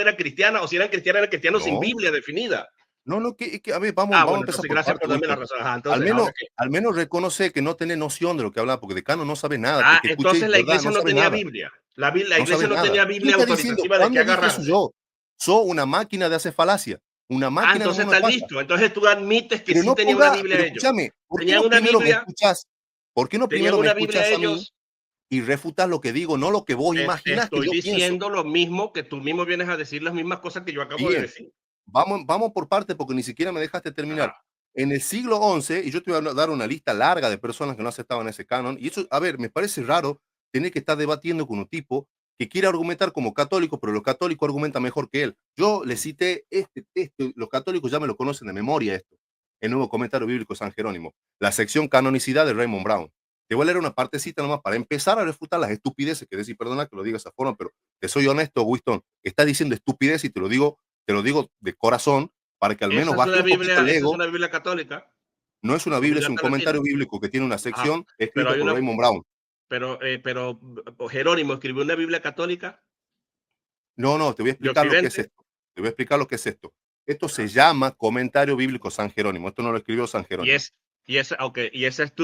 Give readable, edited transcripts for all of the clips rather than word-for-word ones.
era cristiana, o si eran cristianas, eran cristianos sin No. Biblia definida. No, que a ver, vamos a Bueno, empezar entonces por gracias parte, por darme la Winston. razón. Ajá, entonces, Al menos reconoce que no tenés noción de lo que habla, porque Decano no sabe nada. Te escuché, entonces la ¿verdad? iglesia No no sabe tenía nada. Biblia. La No iglesia sabe no nada. tenía ¿Quién Biblia está diciendo? autoritativa de qué ¿Cuándo dije eso agarrarse. yo? Soy una máquina de hacer falacia. Una máquina Entonces no me está pasa. listo. Entonces tú admites que Pero sí no tenían una ponga, Biblia pero ellos. escúchame, ¿por qué Tenían no una primero me Biblia, escuchas? ¿Por qué no tenían primero me una Biblia escuchas a mí ellos. y refutas lo que digo, no lo que vos Te imaginas que estoy yo pienso? diciendo lo mismo que tú mismo vienes a decir las mismas cosas que yo acabo de Bien, decir. vamos por parte porque ni siquiera me dejaste terminar. Ajá. En el siglo XI, y yo te voy a dar una lista larga de personas que no aceptaban ese canon, y eso, a ver, me parece raro tener que estar debatiendo con un tipo que quiere argumentar como católico, pero los católicos argumentan mejor que él. Yo le cité los católicos ya me lo conocen de memoria esto, el nuevo comentario bíblico San Jerónimo, la sección canonicidad de Raymond Brown. Te voy a leer una partecita nomás para empezar a refutar las estupideces que decís, perdona que lo diga de esa forma, pero te soy honesto, Winston, está diciendo estupidez y te lo digo de corazón, para que al menos baje un poquito el Esa es ego. una Biblia católica, No es una o Biblia, es Biblia un palatina. comentario bíblico que tiene una Ajá. sección Pero escrito hay por una, Raymond Brown. pero Jerónimo escribió una Biblia católica No, no, te voy a de explicar lo que es Occidente. esto. Te voy a explicar lo que es esto. Esto se Ajá. llama comentario bíblico San Jerónimo. Esto no lo escribió San Y Jerónimo. es, okay, y esa es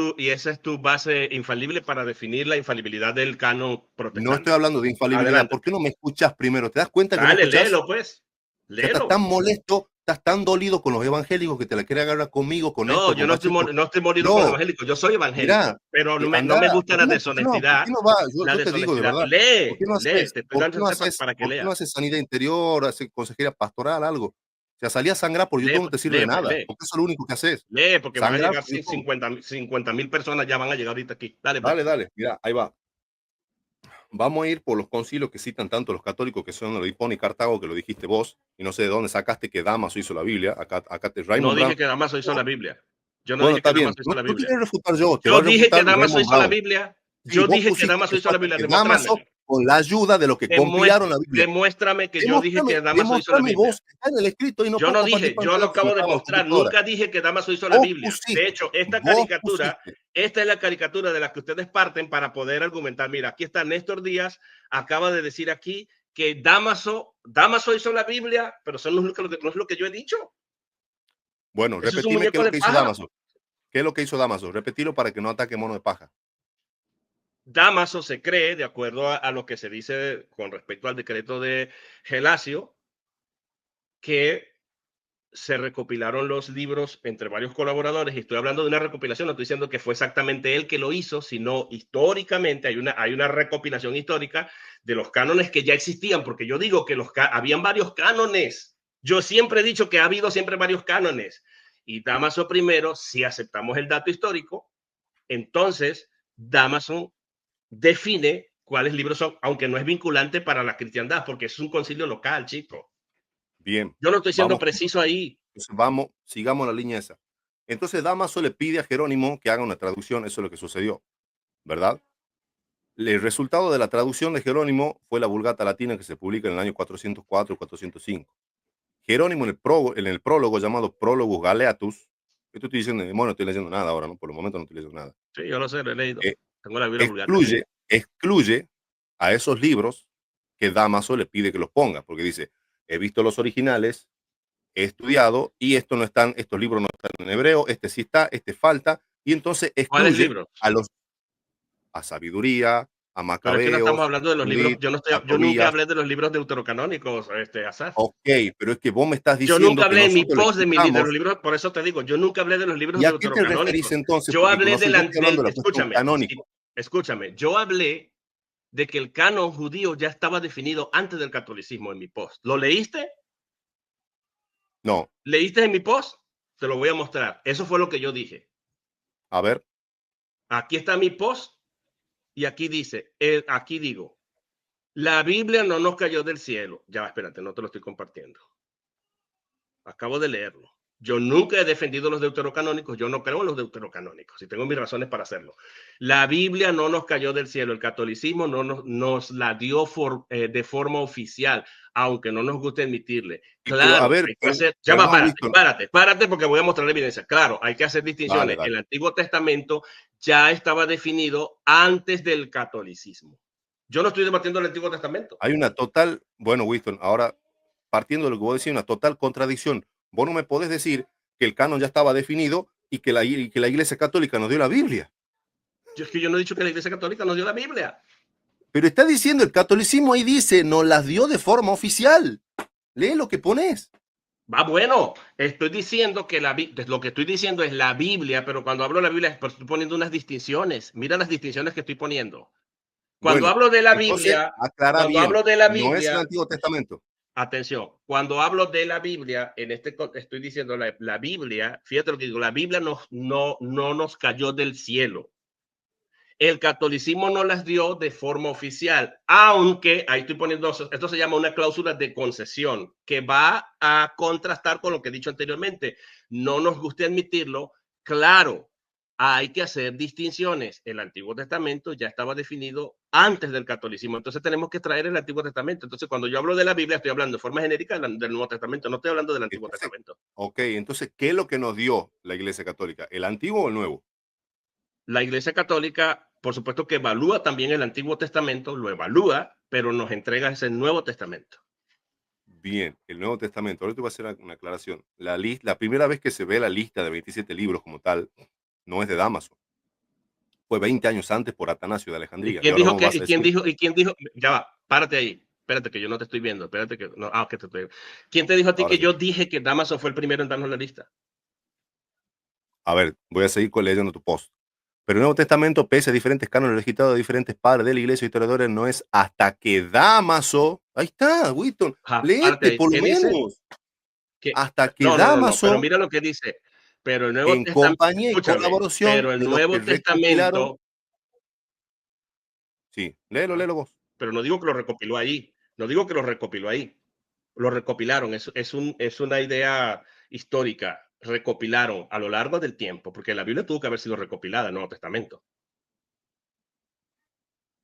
tu base infalible para definir la infalibilidad del canon No estoy protestante. hablando de infalibilidad. Adelante, ¿Por qué pues. no me escuchas primero? ¿Te das cuenta que no Dale, escuchas? léelo, pues. Ya estás tan Léelo. molesto, estás tan dolido con los evangélicos que te la quieres agarrar conmigo, con No, Néstor, yo con no estoy, Pachito. no estoy molido con los No, evangélicos. Yo soy mira, evangélico, pero no anda, me gusta la por deshonestidad. qué no va? La Yo te digo de deshonestidad. verdad, Lee, lee. Te estoy por dando qué no chance haces, para que por qué no leas. haces sanidad interior, haces consejería pastoral, algo? O sea, salí a sangrar por Lee, YouTube no pues, te sirve de lee, pues, nada, lee. porque eso es lo único que haces, Lee, porque van a sangrar llegar por YouTube. 50,000 personas, ya van a llegar ahorita aquí. Dale, pues. Dale, dale, mira, ahí va. Vamos a ir por los concilios que citan tanto los católicos, que son los de Hipona y Cartago, que lo dijiste vos, y no sé de dónde sacaste que Damaso hizo la Biblia, acá te No Raymond Brown. dije que Damaso hizo la Biblia. Yo no Bueno, dije que está bien, Damaso hizo no, la no te Biblia. voy a refutar yo, te va Yo a dije que refutar Damaso Raymond hizo la Brown. Biblia. Sí, Yo vos dije que pusiste Damaso que hizo la falta Biblia. que Damaso, Demuéstramelo. con la ayuda de los que compilaron la Biblia. Demuéstrame que yo dije que Damaso hizo la Demostrame Biblia. vos, está en el escrito y no Yo no puedo dije, participar yo en lo esto, se me acabo de acaba la mostrar. computadora. Nunca dije que Damaso hizo la Vos Biblia. De pusiste, hecho, vos pusiste. esta es la caricatura de la que ustedes parten para poder argumentar. Mira, aquí está Néstor Díaz, acaba de decir aquí que Damaso hizo la Biblia, pero eso no es lo que yo he dicho. Bueno, Eso es un repetime qué es muñeco lo de que hizo paja. Damaso. ¿Qué es lo que hizo Damaso? Repetilo para que no ataque mono de paja. Damaso se cree, de acuerdo a lo que se dice con respecto al decreto de Gelasio, que se recopilaron los libros entre varios colaboradores, y estoy hablando de una recopilación, no estoy diciendo que fue exactamente él que lo hizo, sino históricamente hay una recopilación histórica de los cánones que ya existían, porque yo digo que habían varios cánones. Yo siempre he dicho que ha habido siempre varios cánones. Y Damaso primero, si aceptamos el dato histórico, entonces Damaso define cuáles libros son, aunque no es vinculante para la cristiandad, porque es un concilio local, chico. Bien, Yo no estoy siendo vamos, preciso ahí. vamos, sigamos la línea esa. Entonces Damaso le pide a Jerónimo que haga una traducción, eso es lo que sucedió, ¿verdad? El resultado de la traducción de Jerónimo fue la Vulgata Latina que se publica en el año 404-405. Jerónimo en el prólogo llamado Prólogo Galeatus, esto estoy diciendo, bueno, no estoy leyendo nada ahora, ¿no? Por el momento no estoy leyendo nada. Sí, yo lo sé, lo he leído. Eh, Tengo la Biblia vulgata. excluye a esos libros que Damaso le pide que los ponga, porque dice, he visto los originales, he estudiado y estos libros no están en hebreo, este sí está, este falta, y entonces ¿Cuáles excluye libros? a Sabiduría, a Pero es que no estamos Macabeos, hablando de los libros. Judith, a Yo nunca Tobías. hablé de los libros deuterocanónicos, Asaf. Ok, pero es que vos me estás Yo nunca diciendo que hablé en mi nosotros le post de los explicamos. libros, por eso te digo, yo nunca hablé de los libros ¿Y a qué te referís deuterocanónicos. entonces? Yo Porque hablé no soy yo que estoy hablando de la cuestión escúchame, sí, canónico. escúchame, yo hablé de que el canon judío ya estaba definido antes del catolicismo en mi post. ¿Lo leíste? No, ¿Leíste en mi post? Te lo voy a mostrar. Eso fue lo que yo dije. a ver, Aquí está mi post y aquí dice, aquí digo, la Biblia no nos cayó del cielo. Ya, espérate, no te lo estoy compartiendo. Acabo de leerlo. Yo nunca he defendido los deuterocanónicos, yo no creo en los deuterocanónicos y tengo mis razones para hacerlo. La Biblia no nos cayó del cielo, el catolicismo no nos la dio de forma oficial, aunque no nos guste admitirle. pero a Claro, ver, hay que hacer, ya va, perdón, Winston, párate porque voy a mostrar la evidencia. Claro, hay que hacer dale, distinciones. dale. El Antiguo Testamento ya estaba definido antes del catolicismo. Yo no estoy debatiendo el Antiguo Testamento. Hay una total, bueno, Winston, ahora partiendo de lo que vos decís, una total contradicción. Vos no me podés decir que el canon ya estaba definido y que la Iglesia Católica nos dio la Biblia. Es que yo no he dicho que la Iglesia Católica nos dio la Biblia. Pero está diciendo, el catolicismo ahí dice, nos las dio de forma oficial. Lee lo que pones. Va, bueno, estoy diciendo que lo que estoy diciendo es la Biblia, pero cuando hablo de la Biblia estoy poniendo unas distinciones. Mira las distinciones que estoy poniendo. Cuando Bueno, hablo de la entonces Biblia, aclara cuando bien, hablo de la no es el Biblia, Antiguo Testamento. atención, cuando hablo de la Biblia, estoy diciendo la Biblia, fíjate lo que digo, la Biblia no nos cayó del cielo. El catolicismo no las dio de forma oficial, aunque ahí estoy poniendo, esto se llama una cláusula de concesión, que va a contrastar con lo que he dicho anteriormente. No nos guste admitirlo, claro, hay que hacer distinciones. El Antiguo Testamento ya estaba definido antes del catolicismo, entonces tenemos que traer el Antiguo Testamento. Entonces, cuando yo hablo de la Biblia, estoy hablando de forma genérica del Nuevo Testamento, no estoy hablando del Antiguo Entonces, Testamento. ok, entonces, ¿qué es lo que nos dio la Iglesia Católica? ¿El Antiguo o el Nuevo? La Iglesia Católica, por supuesto que evalúa también el Antiguo Testamento, lo evalúa, pero nos entrega ese Nuevo Testamento. Bien, el Nuevo Testamento. Ahora te voy a hacer una aclaración. La primera vez que se ve la lista de 27 libros como tal, no es de Dámaso. Fue 20 años antes por Atanasio de ¿Y Alejandría. Y quién ahora dijo vos que, vas a y quién decir, dijo, y quién dijo, ya va, párate ahí, espérate que yo no te estoy viendo, espérate que, no, que te estoy. ¿Quién te dijo a ti ahora que sí. yo dije que Damaso fue el primero en darnos la lista? A ver, voy a seguir leyendo tu post. Pero el Nuevo Testamento, pese a diferentes cánones registrados de diferentes padres de la iglesia y historiadores, no es hasta que Dámaso, ahí está, Winston, Párate léete ahí. por lo ¿Qué dice? menos, Que, hasta que no, pero Dámaso, mira lo que dice. Pero el Nuevo en Testamento, compañía y escúchame, colaboración pero el de los que Nuevo recopilaron, Testamento, sí, léelo vos. pero no digo que lo recopiló ahí, no digo que lo recopiló ahí. Lo recopilaron, es una idea histórica, recopilaron a lo largo del tiempo, porque la Biblia tuvo que haber sido recopilada, el Nuevo Testamento.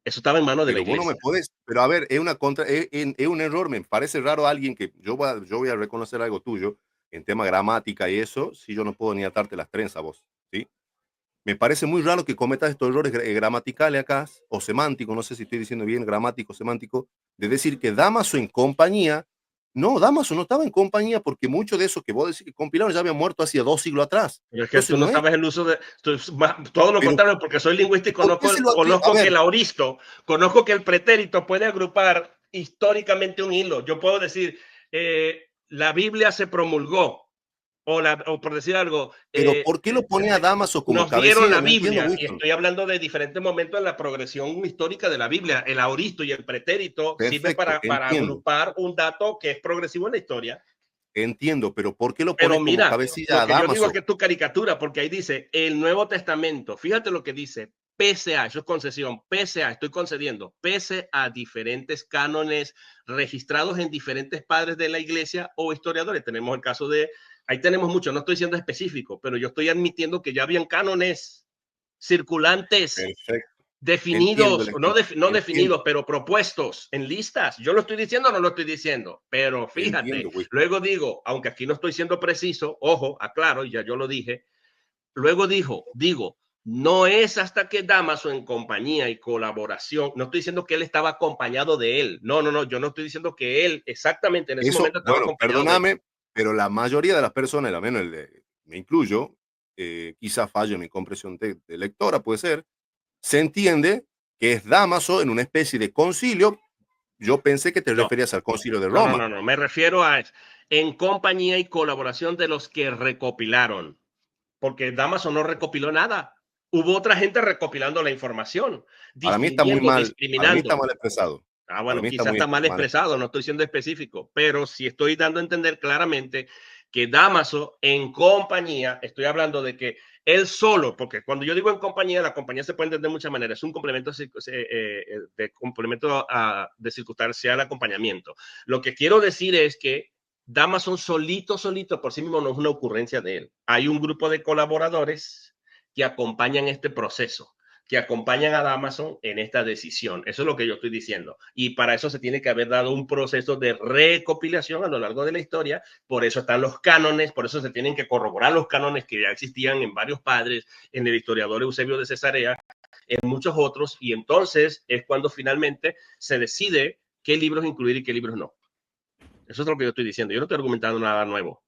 Eso estaba en manos de la Pero vos no me iglesia. podés, pero a ver, es un error, me parece raro alguien que yo voy a reconocer algo tuyo en tema gramática y eso, si yo no puedo ni atarte las trenzas a vos, ¿sí? Me parece muy raro que cometas estos errores gramaticales acá, o semánticos, no sé si estoy diciendo bien, gramático, semántico, de decir que Damaso en compañía, no, Damaso no estaba en compañía porque muchos de esos que vos decís que compilaron ya habían muerto hace 2 siglos atrás. Pero es que tú Entonces no no es, sabes el uso de, todo lo pero contrario, porque soy lingüista y ¿y por qué se lo, a conozco que ver, el aoristo, conozco que el pretérito puede agrupar históricamente un hilo. Yo puedo decir, la Biblia se promulgó, o por decir algo, pero ¿por qué lo pone a Damaso como nos dieron cabecilla? la No entiendo, Biblia, y Winston. estoy hablando de diferentes momentos en la progresión histórica de la Biblia. El aoristo y el pretérito sirve Perfecto, para entiendo, agrupar un dato que es progresivo en la historia. entiendo, pero ¿por qué lo Pero pones como mira, cabecilla lo a que yo digo es Damaso? que es tu caricatura, porque ahí dice el Nuevo Testamento. Fíjate lo que dice, pese a, eso es concesión, pese a, estoy concediendo, pese a diferentes cánones registrados en diferentes padres de la iglesia o historiadores. Tenemos el caso de, ahí tenemos mucho, no estoy siendo específico, pero yo estoy admitiendo que ya habían cánones circulantes Perfecto, entiendo, definidos, no entiendo, definidos, pero propuestos en listas. ¿Yo lo estoy diciendo o no lo estoy diciendo? Pero fíjate, entiendo, Winston. luego digo, aunque aquí no estoy siendo preciso, ojo, aclaro, ya yo lo dije, luego digo, no es hasta que Damaso en compañía y colaboración, no estoy diciendo que él estaba acompañado de él, no, yo no estoy diciendo que él exactamente en ese Eso, momento estaba bueno, acompañado de él. perdóname, pero la mayoría de las personas, al menos me incluyo, quizá fallo en mi comprensión de lectora, puede ser, se entiende que es Dámaso en una especie de concilio. Yo pensé que te No, referías al concilio de Roma. no, me refiero a en compañía y colaboración de los que recopilaron. Porque Damaso no recopiló nada. Hubo otra gente recopilando la información, Para mí está muy distinguiendo, mal, para mí está discriminando. mal expresado. Para Bueno, mí está quizás muy está mal mal expresado, expresado. no estoy siendo específico, pero sí estoy dando a entender claramente que Damaso en compañía, estoy hablando de que él solo, porque cuando yo digo en compañía, la compañía se puede entender de muchas maneras, es un complemento de complemento de circunstancial acompañamiento. Lo que quiero decir es que Damaso solito por sí mismo no es una ocurrencia de él. Hay un grupo de colaboradores que acompañan este proceso, que acompañan a Amazon en esta decisión. Eso es lo que yo estoy diciendo. Y para eso se tiene que haber dado un proceso de recopilación a lo largo de la historia. Por eso están los cánones, por eso se tienen que corroborar los cánones que ya existían en varios padres, en el historiador Eusebio de Cesarea, en muchos otros. Y entonces es cuando finalmente se decide qué libros incluir y qué libros no. Eso es lo que yo estoy diciendo. Yo no estoy argumentando nada nuevo.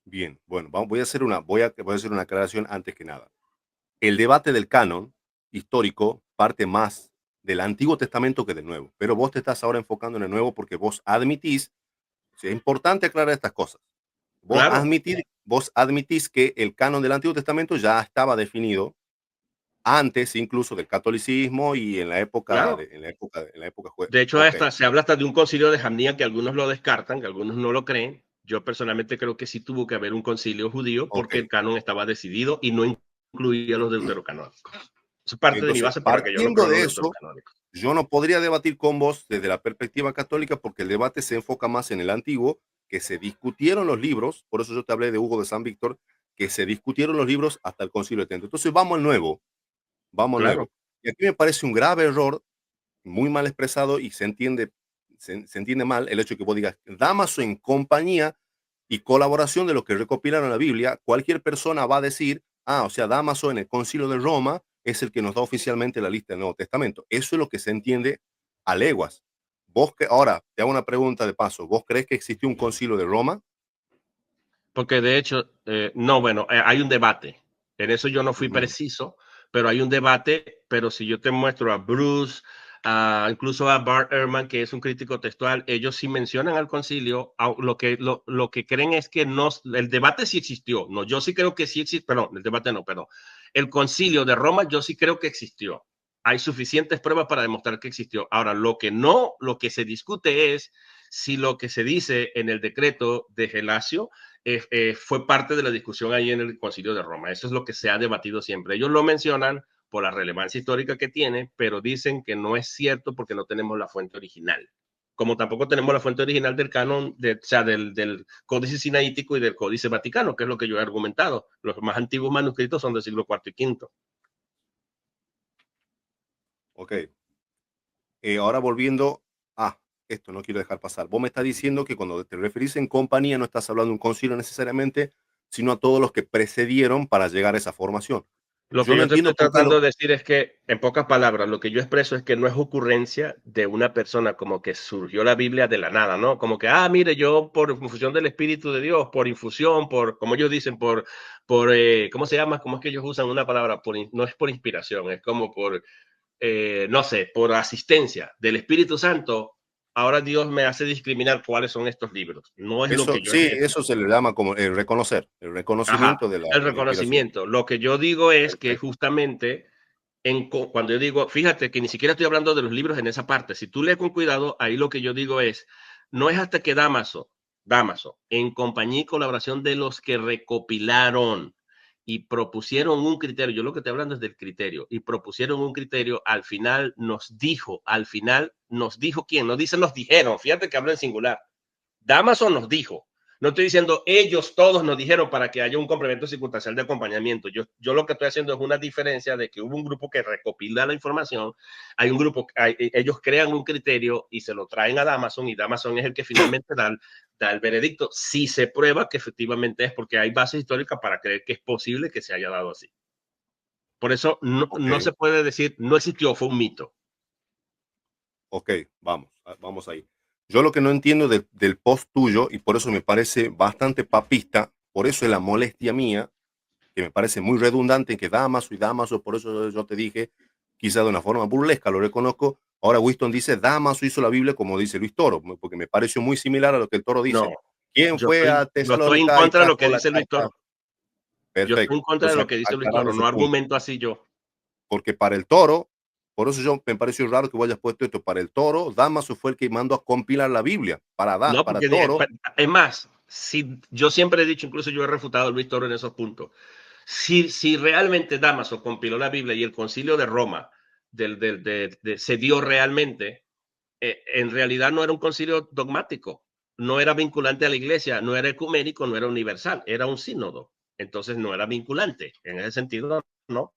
Bien, bueno, voy a hacer una aclaración antes que nada. El debate del canon histórico parte más del Antiguo Testamento que del Nuevo, pero vos te estás ahora enfocando en el Nuevo porque vos admitís, es importante aclarar estas cosas, Claro, vos admitís que el canon del Antiguo Testamento ya estaba definido antes incluso del catolicismo y en la época, claro. jue- De hecho, ok, hasta, se habla hasta de un concilio de Jamnia que algunos lo descartan, que algunos no lo creen. Yo personalmente creo que sí tuvo que haber un concilio judío ok. porque el canon estaba decidido y no incluía los deuterocanónicos. Eso es parte de mi Entonces, base para que yo no partiendo creo los de eso, deuterocanónicos. yo no podría debatir con vos desde la perspectiva católica porque el debate se enfoca más en el antiguo, que se discutieron los libros, por eso yo te hablé de Hugo de San Víctor, que se discutieron los libros hasta el Concilio de Trento. Entonces vamos al nuevo, vamos al Claro, nuevo. Y aquí me parece un grave error, muy mal expresado y se entiende mal el hecho de que vos digas Damaso en compañía y colaboración de los que recopilaron la Biblia. Cualquier persona va a decir, ah, o sea, Damaso en el Concilio de Roma es el que nos da oficialmente la lista del Nuevo Testamento. Eso es lo que se entiende a leguas. Ahora, te hago una pregunta de paso. ¿Vos crees que existió un concilio de Roma? porque de hecho, no, bueno, hay un debate. En eso yo no fui Ujú. preciso, pero hay un debate. Pero si yo te muestro a Bruce, incluso a Bart Ehrman, que es un crítico textual, ellos sí mencionan al concilio. Lo que creen es que no, el debate sí existió. No, yo sí creo que sí existió. Perdón, el debate no, perdón. El concilio de Roma, yo sí creo que existió. Hay suficientes pruebas para demostrar que existió. Ahora, lo que no, lo que se discute es si lo que se dice en el decreto de Gelasio fue parte de la discusión ahí en el Concilio de Roma. Eso es lo que se ha debatido siempre. Ellos lo mencionan por la relevancia histórica que tiene, pero dicen que no es cierto porque no tenemos la fuente original. Como tampoco tenemos la fuente original del canon, o sea, del Códice Sinaítico y del Códice Vaticano, que es lo que yo he argumentado. Los más antiguos manuscritos son del siglo IV y V. Ok. Ahora volviendo a esto, no quiero dejar pasar. Vos me estás diciendo que cuando te referís en compañía no estás hablando de un concilio necesariamente, sino a todos los que precedieron para llegar a esa formación. Lo Yo que no yo te entiendo estoy por qué tratando de decir es que, en pocas palabras, lo que yo expreso es que no es ocurrencia de una persona como que surgió la Biblia de la nada, ¿no? Como que, mire, yo por infusión del Espíritu de Dios, por infusión, como ellos dicen, ¿cómo se llama? ¿Cómo es que ellos usan una palabra? No es por inspiración, es como no sé, por asistencia del Espíritu Santo. Ahora Dios me hace discriminar cuáles son estos libros. No es lo eso, que yo sí, entiendo. eso se le llama como el Ajá, reconocimiento de el la inspiración. reconocimiento. Lo que yo digo es que Perfecto. justamente cuando yo digo, fíjate que ni siquiera estoy hablando de los libros en esa parte. Si tú lees con cuidado, ahí lo que yo digo es, no es hasta que Damaso, en compañía y colaboración de los que recopilaron y propusieron un criterio, yo lo que estoy hablando es del criterio, y propusieron un criterio, al final nos dijo quién, no dice nos dijeron, fíjate que habla en singular. Damaso nos dijo, no estoy diciendo ellos todos nos dijeron para que haya un complemento circunstancial de acompañamiento. Yo lo que estoy haciendo es una diferencia de que hubo un grupo que recopila la información, hay un grupo, ellos crean un criterio y se lo traen a Damason y Damason es el que finalmente da el veredicto. Si se prueba que efectivamente es porque hay bases históricas para creer que es posible que se haya dado así. Por eso Ok, no se puede decir no existió, fue un mito. ok, vamos ahí. Yo lo que no entiendo del post tuyo, y por eso me parece bastante papista, por eso es la molestia mía, que me parece muy redundante en que Damaso y Damaso, por eso yo te dije, quizá de una forma burlesca, lo reconozco. Ahora Winston dice, Damaso hizo la Biblia como dice Luis Toro, porque me pareció muy similar a lo que el Toro No, dice. ¿Quién fue a yo estoy en Tesalónica y contra de lo que trajo la dice Luis carta? Toro. Yo estoy en Perfecto. contra de Entonces, lo que dice Luis aclarando Toro, ese no punto. argumento así yo. Porque para el Toro, por eso yo me pareció raro que vos hayas puesto esto, para el Toro, Damaso fue el que mandó a compilar la Biblia. No, Para porque Toro, es más, si yo siempre he dicho, incluso yo he refutado a Luis Toro en esos puntos. Si realmente Damaso compiló la Biblia y el Concilio de Roma se dio realmente, en realidad no era un concilio dogmático, no era vinculante a la iglesia, no era ecuménico, no era universal, era un sínodo. Entonces no era vinculante. En ese sentido, no.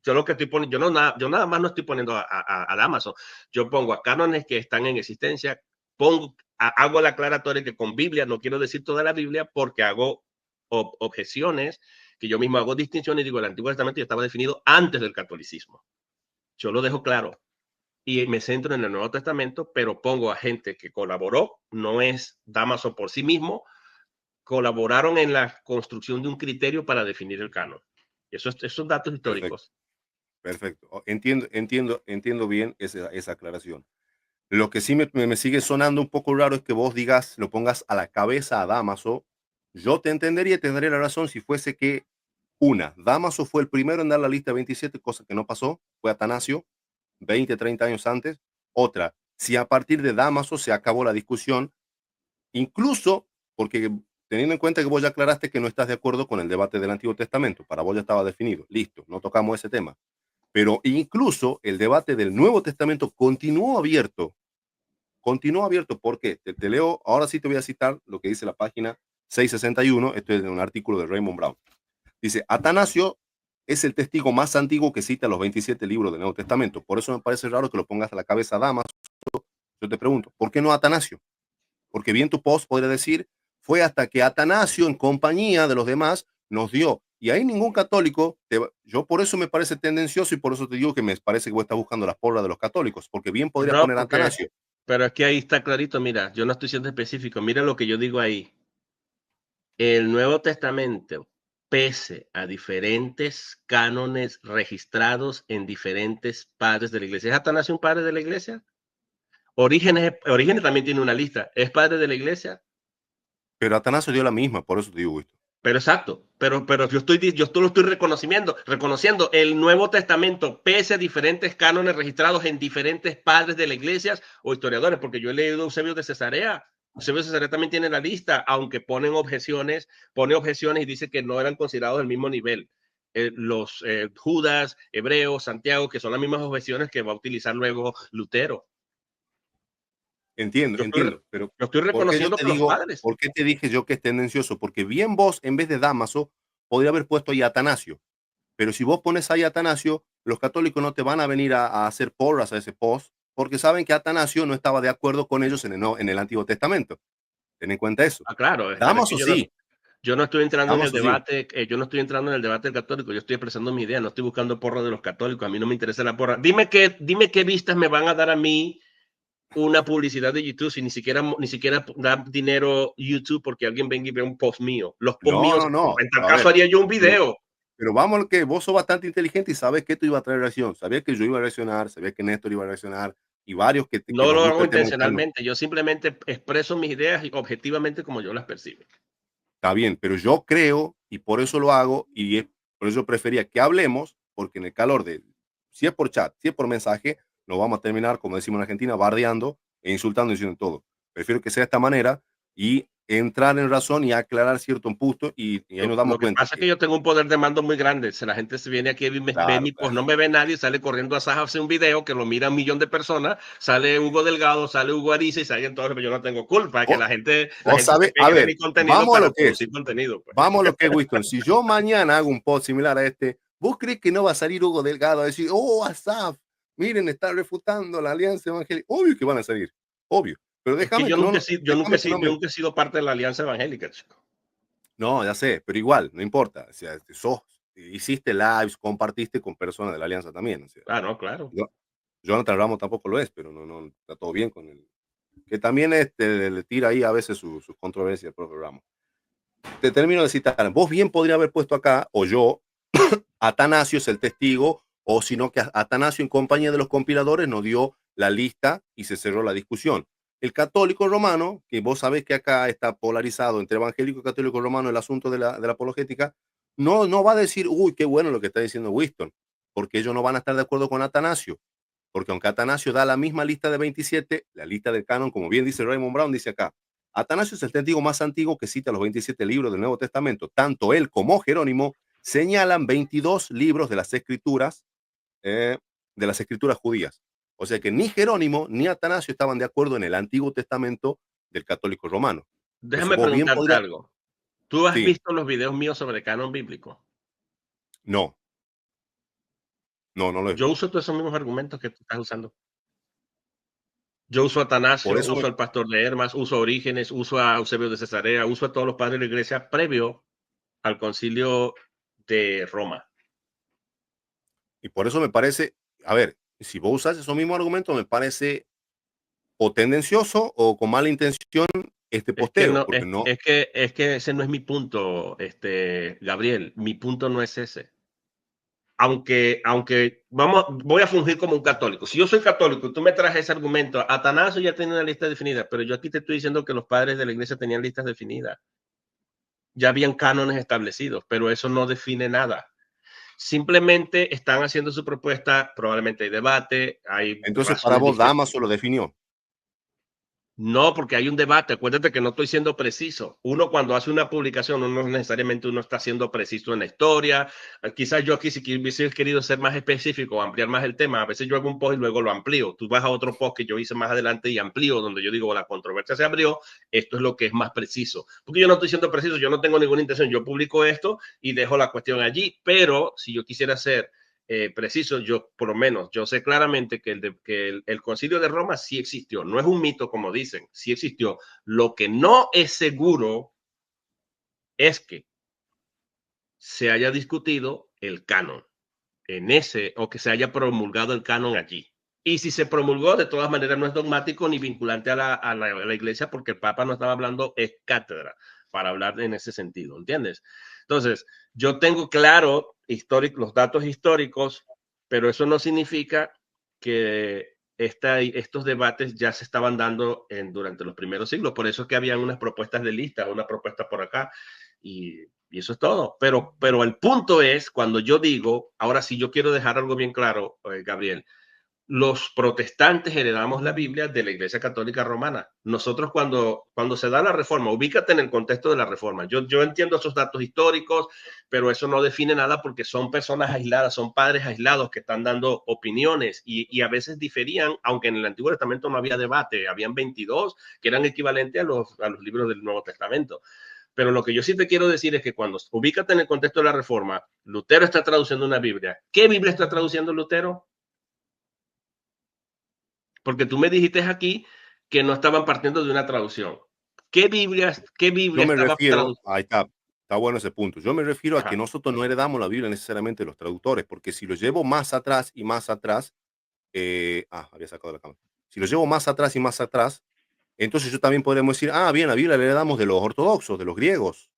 Yo lo que estoy poniendo, yo nada más no estoy poniendo a Amazon. Yo pongo a cánones que están en existencia, hago la aclaratoria que con Biblia no quiero decir toda la Biblia porque hago objeciones, que yo mismo hago distinciones y digo, el Antiguo Testamento ya estaba definido antes del catolicismo. Yo lo dejo claro. y me centro en el Nuevo Testamento, pero pongo a gente que colaboró, no es Dámaso por sí mismo, colaboraron en la construcción de un criterio para definir el canon. Esos son datos Perfecto, históricos. perfecto. Entiendo bien esa aclaración. Lo que sí me sigue sonando un poco raro es que vos digas, lo pongas a la cabeza a Dámaso. Yo te entendería y tendría la razón si fuese que Dámaso fue el primero en dar la lista de 27, cosa que no pasó, fue Atanasio, 20, 30 años antes. Otra, si a partir de Dámaso se acabó la discusión, incluso porque teniendo en cuenta que vos ya aclaraste que no estás de acuerdo con el debate del Antiguo Testamento, para vos ya estaba definido, listo, no tocamos ese tema. Pero incluso el debate del Nuevo Testamento continuó abierto. ¿Por qué? Te leo, ahora sí te voy a citar lo que dice la página 661, esto es de un artículo de Raymond Brown. Dice, Atanasio es el testigo más antiguo que cita los 27 libros del Nuevo Testamento. Por eso me parece raro que lo pongas a la cabeza, damas. Yo te pregunto, ¿por qué no Atanasio? Porque bien tu post podría decir, fue hasta que Atanasio en compañía de los demás nos dio. Y ahí ningún católico, yo por eso me parece tendencioso y por eso te digo que me parece que vos estás buscando las porras de los católicos, porque bien podrías No, poner a porque, Atanasio. pero es que ahí está clarito, mira, yo no estoy siendo específico, mira lo que yo digo ahí. El Nuevo Testamento, pese a diferentes cánones registrados en diferentes padres de la iglesia. ¿Es Atanasio un padre de la iglesia? Orígenes también tiene una lista. ¿Es padre de la iglesia? Pero Atanasio dio la misma, por eso te digo esto. Pero exacto, pero yo lo estoy reconociendo el Nuevo Testamento, pese a diferentes cánones registrados en diferentes padres de la iglesia o historiadores, porque yo he leído Eusebio de Cesarea. Eusebio de Cesarea también tiene la lista, aunque pone objeciones y dice que no eran considerados del mismo nivel. Los Judas, Hebreos, Santiago, que son las mismas objeciones que va a utilizar luego Lutero. Entiendo, Yo estoy, entiendo, pero yo estoy ¿por qué yo reconociendo te que los digo, padres. por qué te dije yo que es tendencioso? Porque bien vos, en vez de Dámaso, podría haber puesto ahí Atanasio. Pero si vos pones ahí Atanasio, los católicos no te van a venir a hacer porras a ese post, porque saben que Atanasio no estaba de acuerdo con ellos en el Antiguo Testamento. Ten en cuenta eso. Ah, claro, pero es que Dámaso sí, yo no estoy entrando en el Dámaso sí. debate, yo no estoy entrando en el debate del católico, yo estoy expresando mi idea, no estoy buscando porra de los católicos, a mí no me interesa la porra. Dime qué vistas me van a dar a mí una publicidad de YouTube si ni siquiera da dinero YouTube porque alguien venga y ve un post mío. Los posts No, míos, no, no. en tal A caso ver, haría yo un pero, video. pero vamos a lo que vos sos bastante inteligente y sabes que esto iba a traer reacción. Sabías que yo iba a reaccionar, sabías que Néstor iba a reaccionar y varios que No nos lo gusta hago el tema del canon. intencionalmente, yo simplemente expreso mis ideas objetivamente como yo las percibo. Está bien, pero yo creo, y por eso lo hago, por eso prefería que hablemos, porque en el calor de, si es por chat, si es por mensaje, nos vamos a terminar, como decimos en Argentina, bardeando e insultando y diciendo todo. Prefiero que sea de esta manera y entrar en razón y aclarar cierto punto y ahí nos Lo damos que cuenta pasa es que, que yo tengo un poder de mando muy grande. Si la gente se viene aquí y ve claro, mi claro. post, no me ve nadie, sale corriendo a Saja a hacer un video que lo mira 1 millón de personas, sale Hugo Delgado, sale Hugo Ariza y sale entonces, pero yo no tengo culpa, que Vos, la vos gente se sabés, a pegue de ver, mi contenido vamos a para lo que es, producir contenido. Pues. vamos a lo que es, Winston. Si yo mañana hago un post similar a este, ¿vos crees que no va a salir Hugo Delgado a decir, oh, Asaf, miren, está refutando la Alianza Evangélica? Obvio que van a salir, obvio. Pero Es que déjame que no, déjame que no yo me. nunca he sido parte de la Alianza Evangélica, chico. No, ya sé, pero igual, no importa. O sea, hiciste lives, compartiste con personas de la Alianza también. O sea, Ah, no, claro. yo, Jonathan Ramos tampoco lo es, pero no está todo bien con él. Que también le tira ahí a veces sus controversias al propio Ramos. Te termino de citar. Vos bien podría haber puesto acá, o yo, Atanasio es el testigo, o sino que Atanasio en compañía de los compiladores nos dio la lista y se cerró la discusión. El católico romano, que vos sabés que acá está polarizado entre evangélico y católico romano el asunto de la apologética, no va a decir, uy, qué bueno lo que está diciendo Winston, porque ellos no van a estar de acuerdo con Atanasio, porque aunque Atanasio da la misma lista de 27, la lista del canon, como bien dice Raymond Brown, dice acá, Atanasio es el testigo más antiguo que cita los 27 libros del Nuevo Testamento. Tanto él como Jerónimo señalan 22 libros de las escrituras judías. O sea que ni Jerónimo ni Atanasio estaban de acuerdo en el Antiguo Testamento del católico romano. Entonces Déjame vos bien preguntarte podrías. algo. ¿Tú has Sí, visto los videos míos sobre canon bíblico? no, no lo he Yo visto. uso todos esos mismos argumentos que tú estás usando. Yo uso a Por Atanasio, eso uso al pastor de Hermas, uso a Orígenes, uso a Eusebio de Cesarea, uso a todos los padres de la iglesia previo al concilio de Roma. y por eso me parece, a ver, Si vos usas esos mismos argumentos, me parece o tendencioso o con mala intención este Es que posteo, no, porque no. es que ese no es mi punto, Gabriel. Mi punto no es ese. Voy a fungir como un católico. Si yo soy católico y tú me traes ese argumento, Atanasio ya tiene una lista definida, pero yo aquí te estoy diciendo que los padres de la iglesia tenían listas definidas. Ya habían cánones establecidos, pero eso no define nada. Simplemente están haciendo su propuesta, probablemente hay debate, hay Entonces, para razones vos, diferentes. Damaso lo definió. No, porque hay un debate. Acuérdate que no estoy siendo preciso. Uno cuando hace una publicación, no necesariamente uno está siendo preciso en la historia. Quizás yo aquí si hubiese querido ser más específico, ampliar más el tema, a veces yo hago un post y luego lo amplío. Tú vas a otro post que yo hice más adelante y amplío, donde yo digo, la controversia se abrió, esto es lo que es más preciso. Porque yo no estoy siendo preciso, yo no tengo ninguna intención. Yo publico esto y dejo la cuestión allí, pero si yo quisiera ser preciso, yo por lo menos, yo sé claramente que, el concilio de Roma sí existió, no es un mito como dicen, sí existió. Lo que no es seguro es que se haya discutido el canon en ese, o que se haya promulgado el canon allí. Y si se promulgó, de todas maneras no es dogmático ni vinculante a la iglesia, porque el Papa no estaba hablando es cátedra para hablar en ese sentido, ¿entiendes? Entonces, yo tengo claro los datos históricos, pero eso no significa que estos debates ya se estaban dando durante los primeros siglos. Por eso es que habían unas propuestas de lista, una propuesta por acá, y eso es todo. Pero el punto es, cuando yo digo, ahora sí yo quiero dejar algo bien claro, Gabriel, los protestantes heredamos la Biblia de la Iglesia Católica Romana. Nosotros cuando se da la reforma, ubícate en el contexto de la reforma. Yo entiendo esos datos históricos, pero eso no define nada porque son personas aisladas, son padres aislados que están dando opiniones y a veces diferían, aunque en el Antiguo Testamento no había debate, habían 22 que eran equivalentes a los libros del Nuevo Testamento. Pero lo que yo sí te quiero decir es que cuando ubícate en el contexto de la reforma, Lutero está traduciendo una Biblia. ¿Qué Biblia está traduciendo Lutero? Porque tú me dijiste aquí que no estaban partiendo de una traducción. Qué Yo Biblia me estaba refiero, traduciendo? ahí está bueno ese punto. Yo me refiero a que nosotros no heredamos la Biblia necesariamente de los traductores, porque si lo llevo más atrás y más atrás, había sacado la cámara. Si lo llevo más atrás y más atrás, entonces yo también podríamos decir, bien, la Biblia la heredamos de los ortodoxos, de los griegos.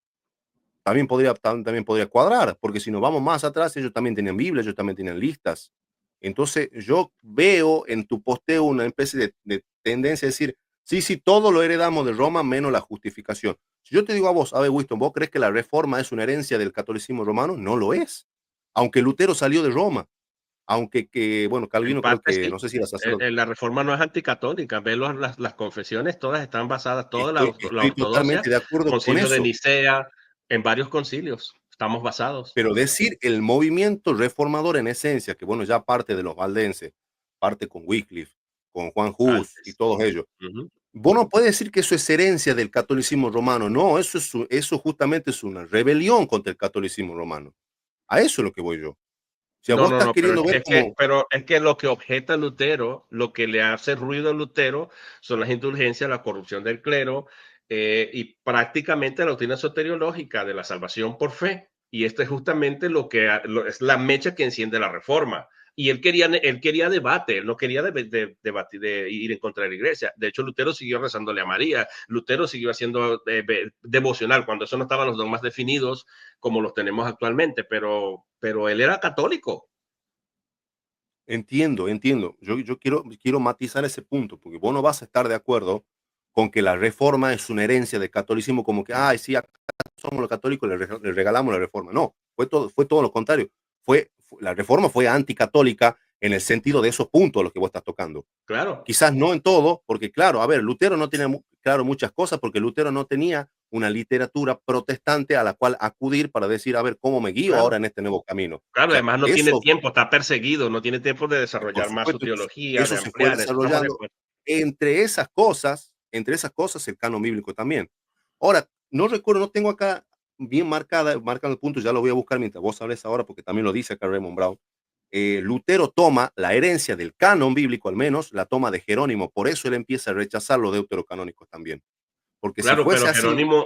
También podría cuadrar, porque si nos vamos más atrás, ellos también tenían Biblia, ellos también tenían listas. Entonces, yo veo en tu posteo una especie de tendencia a decir, sí, sí, todo lo heredamos de Roma menos la justificación. Si yo te digo a vos, a ver, Winston, ¿vos crees que la reforma es una herencia del catolicismo romano? No lo es. Aunque Lutero salió de Roma, bueno, En Calvino creo parte que, sí. no sé si era sacerdote. La reforma no es anticatólica. Ve las confesiones, todas están basadas, toda la Estoy ortodoxia, totalmente de acuerdo con concilio de eso. Nicea, en varios concilios. Estamos basados. Pero decir el movimiento reformador en esencia, que bueno, ya parte de los valdenses, parte con Wycliffe, con Juan Hus y Antes. todos ellos. Ujú. Vos no puedes decir que eso es herencia del catolicismo romano. No, eso justamente es una rebelión contra el catolicismo romano. A eso es lo que voy yo. O sea, No, vos no, estás no, queriendo ver como, pero es que lo que objeta Lutero, lo que le hace ruido a Lutero son las indulgencias, la corrupción del clero y prácticamente la doctrina soteriológica de la salvación por fe. Y esto es justamente es la mecha que enciende la reforma. Y él quería debate, él no quería debatir, de ir en contra de la iglesia. De hecho, Lutero siguió rezándole a María, Lutero siguió haciendo devocional cuando eso no estaban los dogmas definidos como los tenemos actualmente, pero él era católico. entiendo. Yo quiero matizar ese punto, porque vos no vas a estar de acuerdo con que la reforma es una herencia del catolicismo, como que, ay, sí, acá somos los católicos, le regalamos la reforma. No, fue todo lo contrario. La reforma fue anticatólica en el sentido de esos puntos a los que vos estás tocando. Claro, Quizás no en todo, porque claro, a ver, Lutero no tenía claro muchas cosas, porque Lutero no tenía una literatura protestante a la cual acudir para decir, a ver, ¿cómo me guío ahora claro, en este nuevo camino? O claro. sea, Además no tiene eso, tiempo, está perseguido, no tiene tiempo de por desarrollar más su supuesto, entonces, teología, de eso se fue ampliar, eso estamos de desarrollando. acuerdo. Entre esas cosas, el canon bíblico también. Ahora, no recuerdo, no tengo acá bien marcado el punto, ya lo voy a buscar mientras vos hables ahora, porque también lo dice acá Raymond Brown. Lutero toma la herencia del canon bíblico, al menos la toma de Jerónimo, por eso él empieza a rechazar los deuterocanónicos también, porque si Claro, fuese pero así,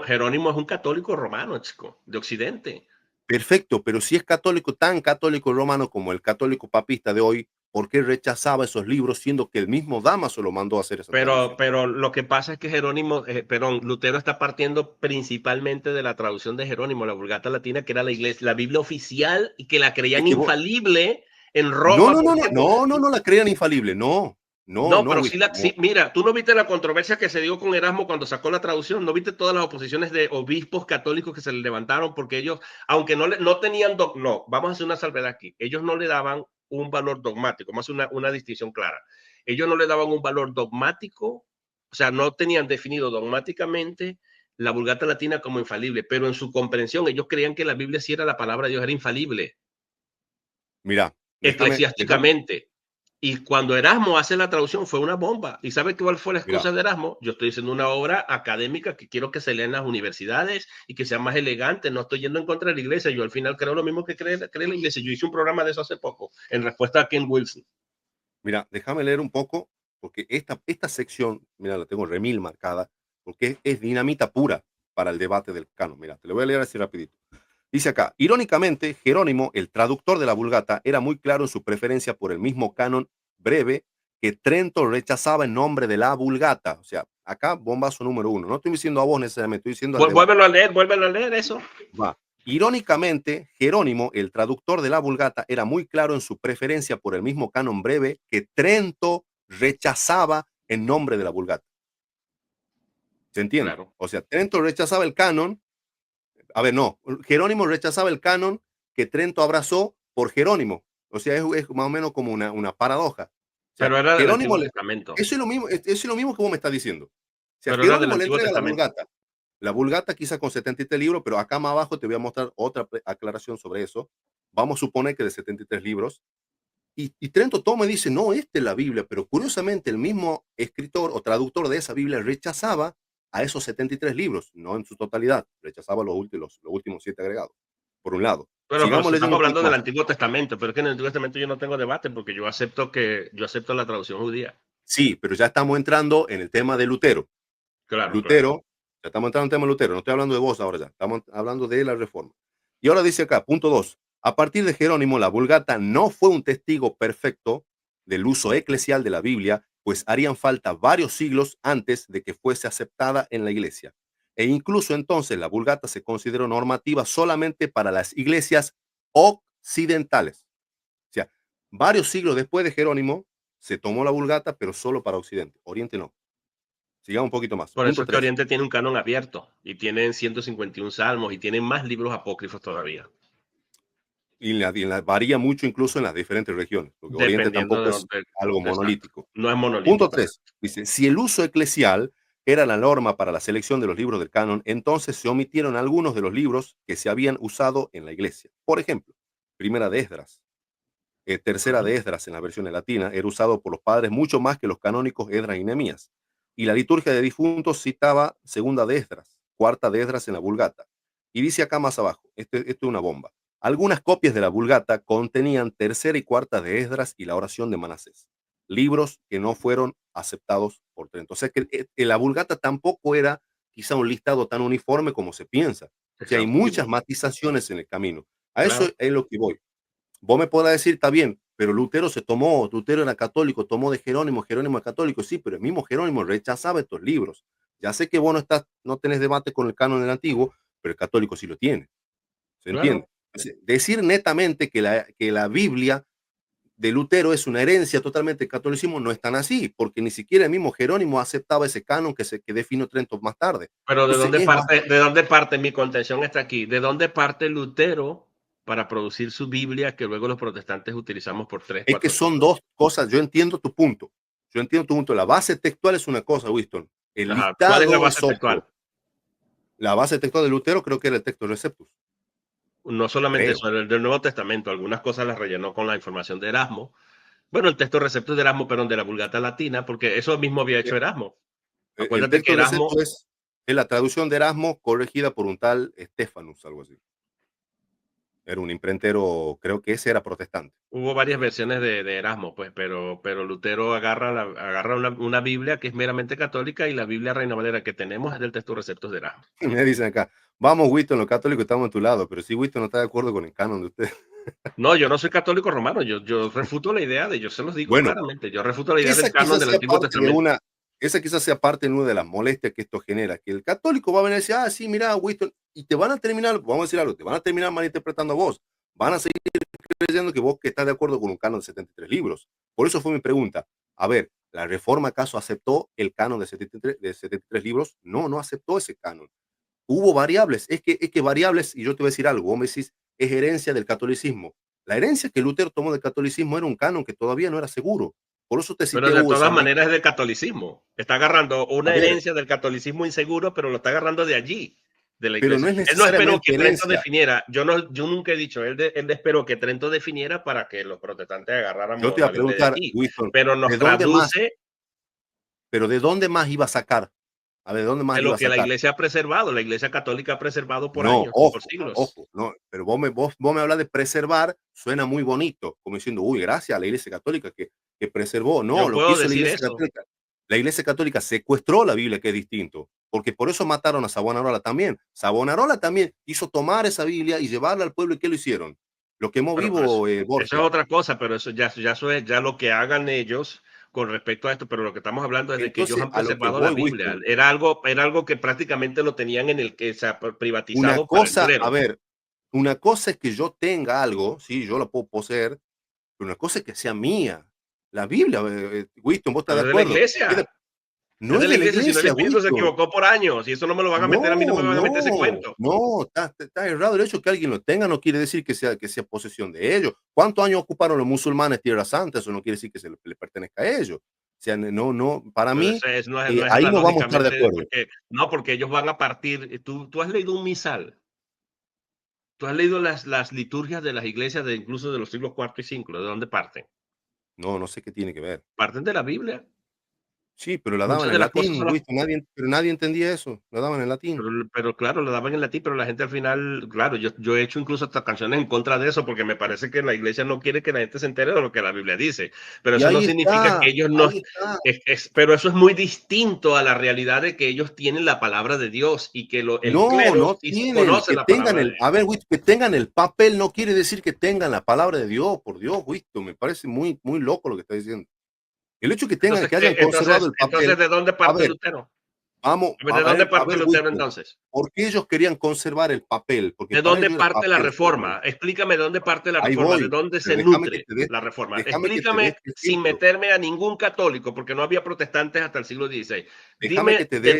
Jerónimo es un católico romano, chico, de Occidente. perfecto, pero si es católico, tan católico romano como el católico papista de hoy, por qué rechazaba esos libros, siendo que el mismo Dámaso lo mandó a hacer esa traducción. Pero lo que pasa es que Jerónimo, perdón, Lutero está partiendo principalmente de la traducción de Jerónimo, la Vulgata Latina, que era la iglesia, la Biblia oficial y que la Es creían que infalible en no, Roma, no, por no, no, ejemplo. no, no, no la creían infalible, no, no, No, no, pero sí, Winston, no. sí, mira, tú no viste la controversia que se dio con Erasmo cuando sacó la traducción, no viste todas las oposiciones de obispos católicos que se le levantaron porque ellos, aunque no tenían, no, vamos a hacer una salvedad aquí, ellos no le daban un valor dogmático, vamos a hacer una distinción clara, ellos no le daban un valor dogmático, o sea, no tenían definido dogmáticamente la Vulgata Latina como infalible, pero en su comprensión ellos creían que la Biblia sí era la palabra de Dios, era infalible Mira, déjame, eclesiásticamente. Y cuando Erasmo hace la traducción fue una bomba. ¿Y sabe cuál fue la mira, excusa de Erasmo? Yo estoy haciendo una obra académica que quiero que se lea en las universidades y que sea más elegante. No estoy yendo en contra de la iglesia. Yo al final creo lo mismo que cree la iglesia. Yo hice un programa de eso hace poco en respuesta a Ken Wilson. mira, déjame leer un poco, porque esta sección, mira, la tengo remil marcada, porque es dinamita pura para el debate del canon. Mira, te lo voy a leer así rapidito. Dice acá, irónicamente, Jerónimo, el traductor de la Vulgata, era muy claro en su preferencia por el mismo canon breve que Trento rechazaba en nombre de la Vulgata. O sea, acá bombazo número uno. No estoy diciendo a vos necesariamente, estoy diciendo al debate. Vuélvelo a leer eso. Va. Irónicamente, Jerónimo, el traductor de la Vulgata, era muy claro en su preferencia por el mismo canon breve que Trento rechazaba en nombre de la Vulgata. ¿Se entiende? Claro. O sea, Trento rechazaba el canon. A ver, no, Jerónimo rechazaba el canon que Trento abrazó por Jerónimo. O sea, es más o menos como una paradoja. O sea, Pero era del Jerónimo, Antiguo Testamento. eso es lo mismo que vos me estás diciendo. O sea, Pero era del Jerónimo le Antiguo entrega la Testamento. Vulgata. La Vulgata quizá con 73 libros, pero acá más abajo te voy a mostrar otra aclaración sobre eso. Vamos a suponer que de 73 libros. Y Trento toma y dice, no, esta es la Biblia, pero curiosamente el mismo escritor o traductor de esa Biblia rechazaba a esos 73 libros, no en su totalidad, rechazaba los últimos 7 agregados, por un lado. Pero Sigamos si leyendo estamos un poquito hablando del más. Antiguo Testamento, pero es que en el Antiguo Testamento yo no tengo debate porque yo acepto la traducción judía. Sí, pero ya estamos entrando en el tema de Lutero. Claro, claro. Lutero, ya estamos entrando en el tema de Lutero, no estoy hablando de vos ahora ya, estamos hablando de la reforma. Y ahora dice acá, punto 2, a partir de Jerónimo, la Vulgata no fue un testigo perfecto del uso eclesial de la Biblia, pues harían falta varios siglos antes de que fuese aceptada en la iglesia. E incluso entonces la Vulgata se consideró normativa solamente para las iglesias occidentales. O sea, varios siglos después de Jerónimo se tomó la Vulgata, pero solo para Occidente, Oriente no. Sigamos un poquito más. Por eso Punto es que 3. Oriente tiene un canon abierto y tienen 151 salmos y tienen más libros apócrifos todavía, Varía mucho incluso en las diferentes regiones, porque Oriente dependiendo tampoco de es dónde. algo Exacto. monolítico. No es Punto monolítico. 3 dice, si el uso eclesial era la norma para la selección de los libros del canon, entonces se omitieron algunos de los libros que se habían usado en la iglesia. Por ejemplo, Primera de Esdras, Tercera Ujú. de Esdras en la versión latina, era usado por los padres mucho más que los canónicos Esdras y Nehemías. Y la liturgia de difuntos citaba Segunda de Esdras, Cuarta de Esdras en la Vulgata. Y dice acá más abajo, esto es una bomba. Algunas copias de la Vulgata contenían Tercera y Cuarta de Esdras y la oración de Manasés, libros que no fueron aceptados por Trento. O sea que la Vulgata tampoco era quizá un listado tan uniforme como se piensa. O sea, hay muchas Exhaustivo. matizaciones en el camino. A eso Claro. es lo que voy. Vos me podrás decir, está bien, pero Lutero era católico, tomó de Jerónimo, Jerónimo es católico, sí, pero el mismo Jerónimo rechazaba estos libros. Ya sé que vos no tenés debate con el canon del antiguo, pero el católico sí lo tiene. ¿Se entiende? Claro. Decir netamente que la Biblia de Lutero es una herencia totalmente del catolicismo no es tan así, porque ni siquiera el mismo Jerónimo aceptaba ese canon que definió Trento más tarde. Pero Entonces, es más, de dónde parte? Mi contención está aquí. ¿De dónde parte Lutero para producir su Biblia que luego los protestantes utilizamos por tres, es que cuatro son siglos? dos cosas, yo entiendo tu punto. Yo entiendo tu punto. La base textual es una cosa, Winston. El Ajá. ¿Cuál es la listado base es otro. textual? La base textual de Lutero creo que era el texto Receptus. No solamente Creo. eso, el del Nuevo Testamento, algunas cosas las rellenó con la información de Erasmo. Bueno, el texto receptus de Erasmo, perdón, de la Vulgata Latina, porque eso mismo había hecho Eh, Erasmo. El Acuérdate que texto Erasmo, Receptus es la traducción de Erasmo corregida por un tal Estefanus, algo así. Era un imprentero, creo que ese era protestante. hubo varias versiones de Erasmo, pues, pero Lutero agarra una Biblia que es meramente católica y la Biblia Reina Valera que tenemos es del texto receptus de Erasmo. Me dicen acá, vamos, Winston, los católicos estamos a tu lado, pero si Winston no está de acuerdo con el canon de usted. No, yo no soy católico romano, yo refuto la idea yo se los digo Bueno, claramente, yo refuto la idea del esa canon quizás del sea Antiguo parte de Testamento. una esa quizás sea parte de una de las molestias que esto genera, que el católico va a venir y decir: "Ah, sí, mira, Winston", y te van a terminar, vamos a decir algo, te van a terminar malinterpretando a vos. Van a seguir creyendo que vos que estás de acuerdo con un canon de 73 libros. Por eso fue mi pregunta. A ver, ¿la Reforma acaso aceptó el canon de 73 libros? No, no aceptó ese canon. Hubo variables, es que variables, y yo te voy a decir algo, vos me decís, es herencia del catolicismo. La herencia que Lutero tomó del catolicismo era un canon que todavía no era seguro. Por eso te Pero cité, de hubo esa todas brecha. maneras es del catolicismo. Está agarrando A una ver, herencia del catolicismo inseguro, pero lo está agarrando de allí, de la pero no iglesia. es Él no esperó necesariamente que Trento herencia. definiera, yo nunca he dicho, él esperó que Trento definiera para que los protestantes Yo te agarráramos iba la a Biblia de preguntar, allí, Winston, pero nos ¿de dónde más? traduce Pero ¿de dónde más iba a sacar? A ver, ¿de dónde más de iba lo a que la sacar? iglesia ha preservado, la iglesia católica ha preservado por No, años, por ojo, siglos. ojo, no, pero vos me hablas de preservar, suena muy bonito, como diciendo, uy, gracias a la Iglesia Católica que preservó. No, Yo lo que puedo hizo decir eso, La Iglesia Católica secuestró la Biblia, que es distinto, porque por eso mataron a Savonarola también. Savonarola también quiso tomar esa Biblia y llevarla al pueblo, ¿y qué lo hicieron? Lo quemó bueno, pero vivo, eso es Borgia. otra cosa, pero eso es ya lo que hagan ellos con respecto a esto, pero lo que estamos hablando es de que ellos Entonces, han a lo que preservado la voy, Biblia. Winston, Era algo que prácticamente lo tenían en el que se ha una privatizado para el cosa, a clero. ver, una cosa es que yo tenga algo, sí, yo la puedo poseer, pero una cosa es que sea mía. La Biblia, Winston, ¿vos estás Pero de es de la acuerdo? iglesia, es No de es la de la iglesia, si no el iglesia, espíritu se Winston. equivocó por años y eso no me lo van a meter, a mí no me No, van a meter ese no, cuento. no, está errado. El hecho de que alguien lo tenga no quiere decir que sea posesión de ellos. ¿Cuántos años ocuparon los musulmanes Tierra Santa? Eso no quiere decir que le pertenezca a ellos. O sea, no, no, para Pero mí, ese no es ahí no vamos a estar de analógicamente, acuerdo. porque no, porque ellos van a partir, tú has leído un misal, tú has leído las liturgias de las iglesias de incluso de los siglos cuarto y cinco, ¿de dónde parten? No, no sé qué tiene que ver. Parten de la Biblia. Sí, pero la daban Muchas de en las cosas latín, son las Winston, pero nadie entendía eso, la daban en latín. pero claro, lo daban en latín, pero la gente al final, claro, yo he hecho incluso hasta canciones en contra de eso, porque me parece que la iglesia no quiere que la gente se entere de lo que la Biblia dice. Pero Y eso no significa que ellos no, ahí está. pero eso es muy distinto a la realidad de que ellos tienen la palabra de Dios y que el No, clero no sí tienen, conoce que la tengan palabra de el, Dios. a ver, Winston, que tengan el papel no quiere decir que tengan la palabra de Dios, por Dios, Winston, me parece muy, muy loco lo que está diciendo. El hecho que hayan conservado el Entonces, papel, ¿de dónde a parte ver, Lutero? vamos, ¿De dónde a parte ver, Lutero Winston, entonces? ¿por qué ellos querían conservar el papel? Porque ¿De para dónde ellos era parte la papel reforma? solamente. Explícame de dónde parte la Ahí reforma, de voy, dónde pero se nutre la reforma. déjame que te dé Explícame este sin ejemplo, meterme a ningún católico, porque no había protestantes hasta el siglo XVI. Dime déjame que te de explique.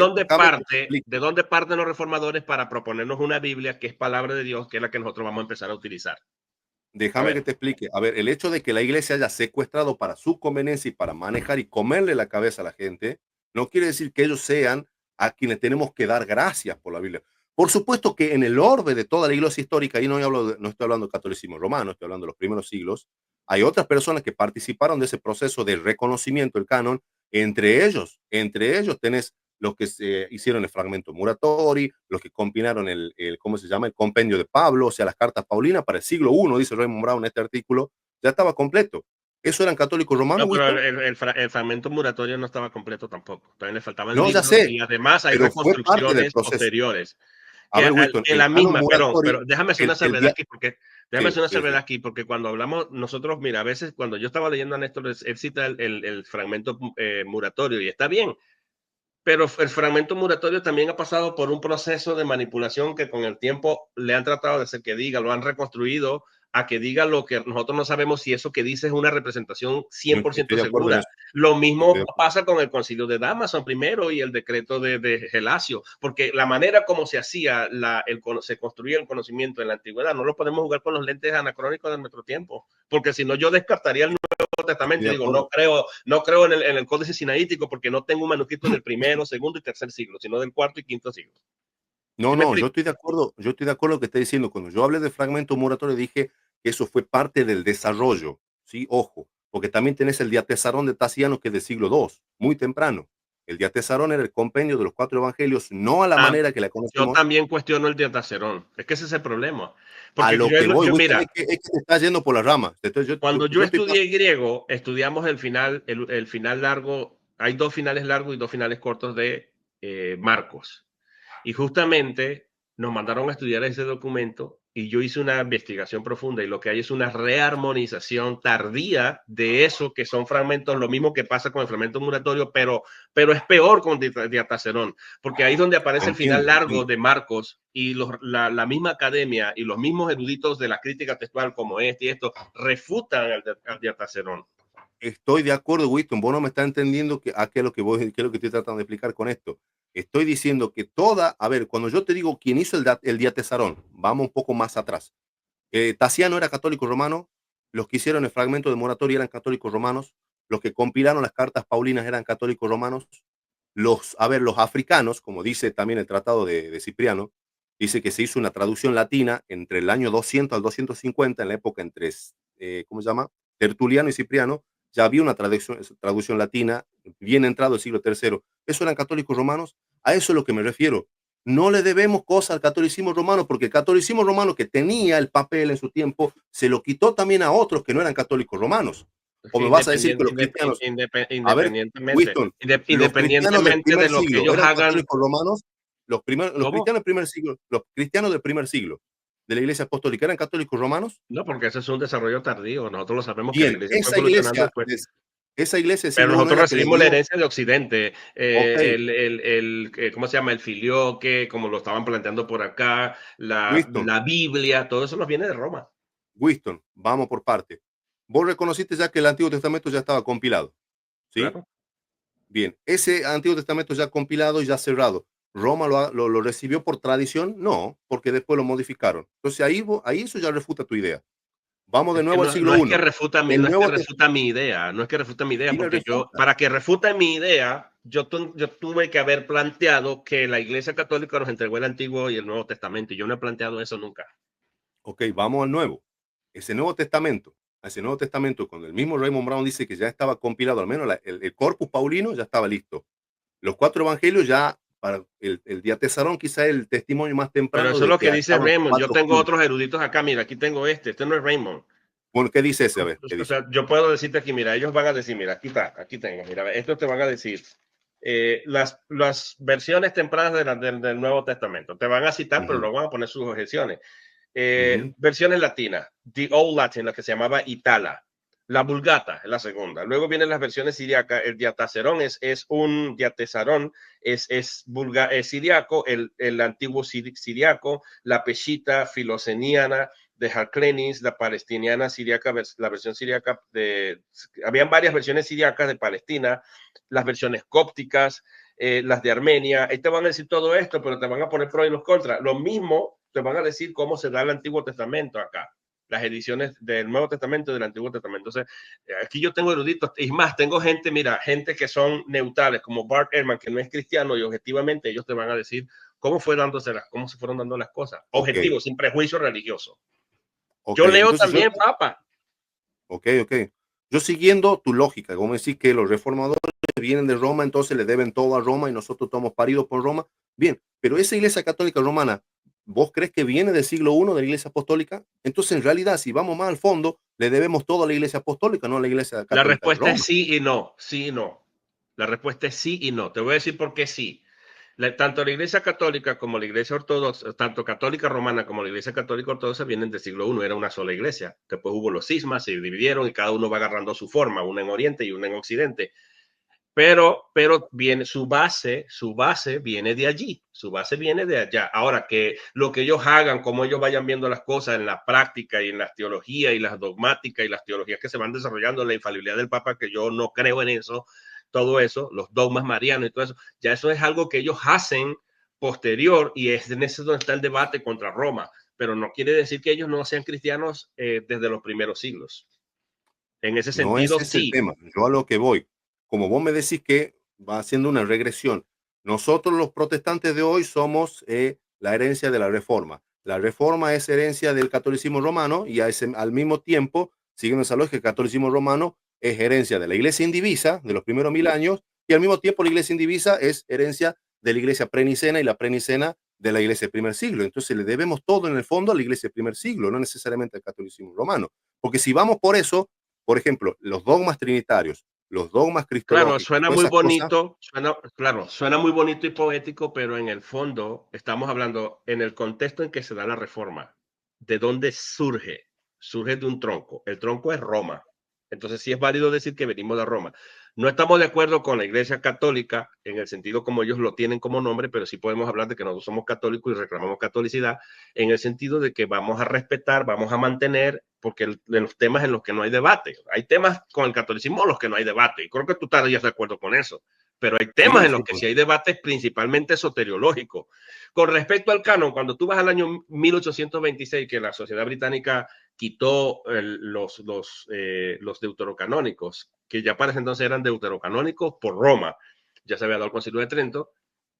dónde parten los reformadores para proponernos una Biblia que es palabra de Dios, que es la que nosotros vamos a empezar a utilizar. A Déjame que ver, te explique. A ver, el hecho de que la iglesia haya secuestrado para su conveniencia y para manejar y comerle la cabeza a la gente, no quiere decir que ellos sean a quienes tenemos que dar gracias por la Biblia. Por supuesto que en el orbe de toda la iglesia histórica, y no estoy hablando de catolicismo romano, estoy hablando de los primeros siglos, hay otras personas que participaron de ese proceso de reconocimiento del canon. Entre ellos tenés los que se hicieron el fragmento Muratori, los que combinaron ¿cómo se llama? El compendio de Pablo, o sea, las cartas Paulinas para el siglo I, dice Raymond Brown en este artículo, ya estaba completo. ¿Eso eran católicos romanos, no, pero Winston? el fragmento muratorio no estaba completo tampoco. También le faltaban No, ya libros sé, y además hay pero fue parte del reconstrucciones proceso. posteriores. A ver, Winston, En el la canon misma, Muratori, pero déjame hacer una el salvedad día, aquí, porque déjame sí, hacer una sí, salvedad sí. aquí, porque cuando hablamos nosotros, mira, a veces cuando yo estaba leyendo a Néstor, él cita el fragmento muratorio y está bien, pero el fragmento muratorio también ha pasado por un proceso de manipulación que con el tiempo le han tratado de hacer que diga, lo han reconstruido a que diga lo que nosotros no sabemos si eso que dice es una representación No, cien por estoy ciento de acuerdo en segura. eso. Lo Estoy mismo de acuerdo. pasa con el concilio de Damaso primero y el decreto de Gelasio, porque la manera como se hacía, se construía el conocimiento en la antigüedad, no lo podemos jugar con los lentes anacrónicos de nuestro tiempo, porque si no yo descartaría el Estoy Testamento de y digo, acuerdo. no creo en el Códice Sinaítico porque no tengo un manuscrito del primero, segundo y tercer siglo, sino del cuarto y quinto siglo. No, ¿Sí me no, explico? yo estoy de acuerdo con lo que está diciendo. Cuando yo hablé de fragmento moratorio, dije que eso fue parte del desarrollo, ¿sí? Ojo, porque también tenés el Diatesarón de Taciano, que es del siglo II, muy temprano. El Diatesarón era el compendio de los 4 evangelios, no a la Ah, manera que la yo conocemos. también cuestiono el diatacerón. Es que ese es el problema. A Porque lo que voy, Winston, mira, es que te estás yendo por las ramas. cuando yo Yo estoy estudié griego, estudiamos el final largo. Hay dos finales largos y dos finales cortos de Marcos. Y justamente nos mandaron a estudiar ese documento y yo hice una investigación profunda y lo que hay es una rearmonización tardía de eso que son fragmentos, lo mismo que pasa con el fragmento muratorio, pero es peor con diapaserón, porque ahí es donde aparece el final Entiendo, largo entiendo. de Marcos y la misma academia y los mismos eruditos de la crítica textual como este y esto refutan al diapaserón. Estoy de acuerdo, Winston. Vos no me estás entendiendo a qué es lo que qué es lo que estoy tratando de explicar con esto. Estoy diciendo que a ver, cuando yo te digo quién hizo el diatesarón, vamos un poco más atrás. Tasiano era católico romano, los que hicieron el fragmento de moratoria eran católicos romanos, los que compilaron las cartas paulinas eran católicos romanos, los africanos, como dice también el tratado de Cipriano, dice que se hizo una traducción latina entre el año 200 al 250, en la época entre, ¿cómo se llama? Tertuliano y Cipriano, ya había una traducción latina, bien entrado el siglo III. ¿Eso eran católicos romanos? A eso es lo que me refiero. No le debemos cosas al catolicismo romano, porque el catolicismo romano que tenía el papel en su tiempo, se lo quitó también a otros que no eran católicos romanos. O me vas a decir que los cristianos, a ver, independientemente, Winston, los cristianos del independientemente primer de lo que siglo ellos eran hagan. católicos romanos, los ¿Cómo? cristianos del primer siglo, los cristianos del primer siglo de la iglesia apostólica eran católicos romanos. No, porque ese es un desarrollo tardío. Nosotros lo sabemos que la Bien, iglesia fue evolucionando después. esa iglesia del Pero siglo I nosotros es la que le recibimos la dio, herencia de Occidente, ok, ¿cómo se llama? El filioque, como lo estaban planteando por acá, Winston, la Biblia, todo eso nos viene de Roma. Winston, vamos por parte. Vos reconociste ya que el Antiguo Testamento ya estaba compilado, ¿sí? Claro. Bien, ese Antiguo Testamento ya compilado y ya cerrado, ¿Roma lo recibió por tradición? No, porque después lo modificaron. Entonces ahí eso ya refuta tu idea. Vamos de Es que nuevo al no siglo es que I. refuta El no es que Nuevo refuta mi idea, no es que refuta mi idea, sí le porque yo, refuta. para que refute mi idea, yo tuve que haber planteado que la Iglesia Católica nos entregó el Antiguo y el Nuevo Testamento, y yo no he planteado eso nunca. Ok, vamos al Nuevo. Ese Nuevo Testamento, cuando el mismo Raymond Brown dice que ya estaba compilado, al menos el corpus paulino ya estaba listo. Los cuatro evangelios ya, para el Diatesarón, quizá el testimonio más Pero temprano eso es de lo que que dice estaban Raymond. Yo cuatro tengo juntos. otros eruditos acá, mira, aquí tengo este no es Raymond. Bueno, ¿qué dice ese? A ver, ¿qué O dice? sea, yo puedo decirte aquí, mira, ellos van a decir, mira, aquí está, aquí tengo, mira, estos te van a decir las versiones tempranas del Nuevo Testamento. Te van a citar, pero Ujú, luego van a poner sus objeciones. ujú, Versiones latinas, The Old Latin, la que se llamaba Itala. La Vulgata es la segunda. Luego vienen las versiones siriacas. El diatacerón es un diatesarón, es siriaco, el antiguo siriaco, la peshita filoceniana de Harclenis, la palestiniana siriaca, la versión siriaca habían varias versiones siriacas de Palestina, las versiones cópticas, las de Armenia. Ahí te van a decir todo esto, pero te van a poner pros y los contras. Lo mismo te van a decir cómo se da el Antiguo Testamento acá, las ediciones del Nuevo Testamento y del Antiguo Testamento. Entonces, aquí yo tengo eruditos, y más, tengo gente, mira, gente que son neutrales, como Bart Ehrman, que no es cristiano, y objetivamente ellos te van a decir cómo se fueron dando las cosas. ok, Objetivo, sin prejuicio religioso. ok. Yo leo Entonces también, Papa. ok, ok. Yo siguiendo tu lógica, como decir que los reformadores vienen de Roma, entonces le deben todo a Roma y nosotros estamos paridos por Roma. Bien, pero esa iglesia católica romana, ¿vos crees que viene del siglo I de la iglesia apostólica? Entonces, en realidad, si vamos más al fondo, le debemos todo a la iglesia apostólica, no a la iglesia La católica de respuesta es Roma. sí y no, sí y no. La respuesta es sí y no. Te voy a decir por qué sí. Tanto la Iglesia Católica como la Iglesia Ortodoxa, tanto Católica Romana como la Iglesia Católica Ortodoxa vienen del siglo I, era una sola iglesia. Después hubo los cismas, se dividieron y cada uno va agarrando su forma, una en Oriente y una en Occidente. Pero viene su base viene de allí, su base viene de allá. Ahora que lo que ellos hagan, cómo ellos vayan viendo las cosas en la práctica y en las teologías y las dogmáticas y las teologías que se van desarrollando, la infalibilidad del Papa, que yo no creo en eso, todo eso, los dogmas marianos y todo eso, ya eso es algo que ellos hacen posterior y es en ese donde está el debate contra Roma, pero no quiere decir que ellos no sean cristianos desde los primeros siglos. En ese No sentido, ese es el sí. tema. Yo a lo que voy, como vos me decís que va haciendo una regresión, nosotros los protestantes de hoy somos la herencia de la reforma. La reforma es herencia del catolicismo romano y al mismo tiempo, siguiendo esa lógica, el catolicismo romano es herencia de la iglesia indivisa de los primeros 1000 años y al mismo tiempo la iglesia indivisa es herencia de la iglesia prenicena y la prenicena de la iglesia del primer siglo. Entonces le debemos todo en el fondo a la iglesia del primer siglo, no necesariamente al catolicismo romano. Porque si vamos por eso, por ejemplo, los dogmas trinitarios, los dogmas Claro, cristológicos, suena todas muy esas cosas, bonito, claro, suena muy bonito y poético, pero en el fondo estamos hablando en el contexto en que se da la reforma. ¿de dónde surge? Surge de un tronco. El tronco es Roma. Entonces sí es válido decir que venimos de Roma. No estamos de acuerdo con la Iglesia Católica en el sentido como ellos lo tienen como nombre, pero sí podemos hablar de que nosotros somos católicos y reclamamos catolicidad en el sentido de que vamos a respetar, vamos a mantener, porque en los temas en los que no hay debate, hay temas con el catolicismo en los que no hay debate, y creo que tú estarías de acuerdo con eso, pero hay temas Sí, en los sí, que sí hay debates principalmente soteriológicos. Con respecto al canon, cuando tú vas al año 1826, que la sociedad británica quitó los deuterocanónicos, que ya para ese entonces eran deuterocanónicos por Roma, ya se había dado el Concilio de Trento,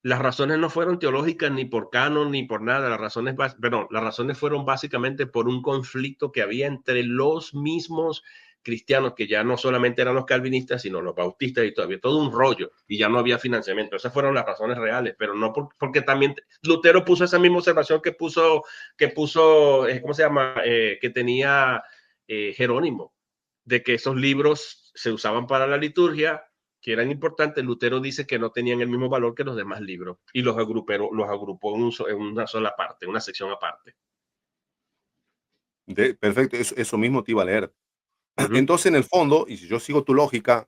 las razones no fueron teológicas ni por canon ni por nada, las razones fueron básicamente por un conflicto que había entre los mismos cristianos, que ya no solamente eran los calvinistas, sino los bautistas y todavía todo un rollo, y ya no había financiamiento. Esas fueron las razones reales, pero no porque también Lutero puso esa misma observación que puso ¿cómo se llama? Que tenía Jerónimo, de que esos libros se usaban para la liturgia, que eran importantes. Lutero dice que no tenían el mismo valor que los demás libros y los agrupó en una sola parte, una sección aparte. perfecto, eso mismo te iba a leer. Uh -huh. Entonces, en el fondo, y si yo sigo tu lógica,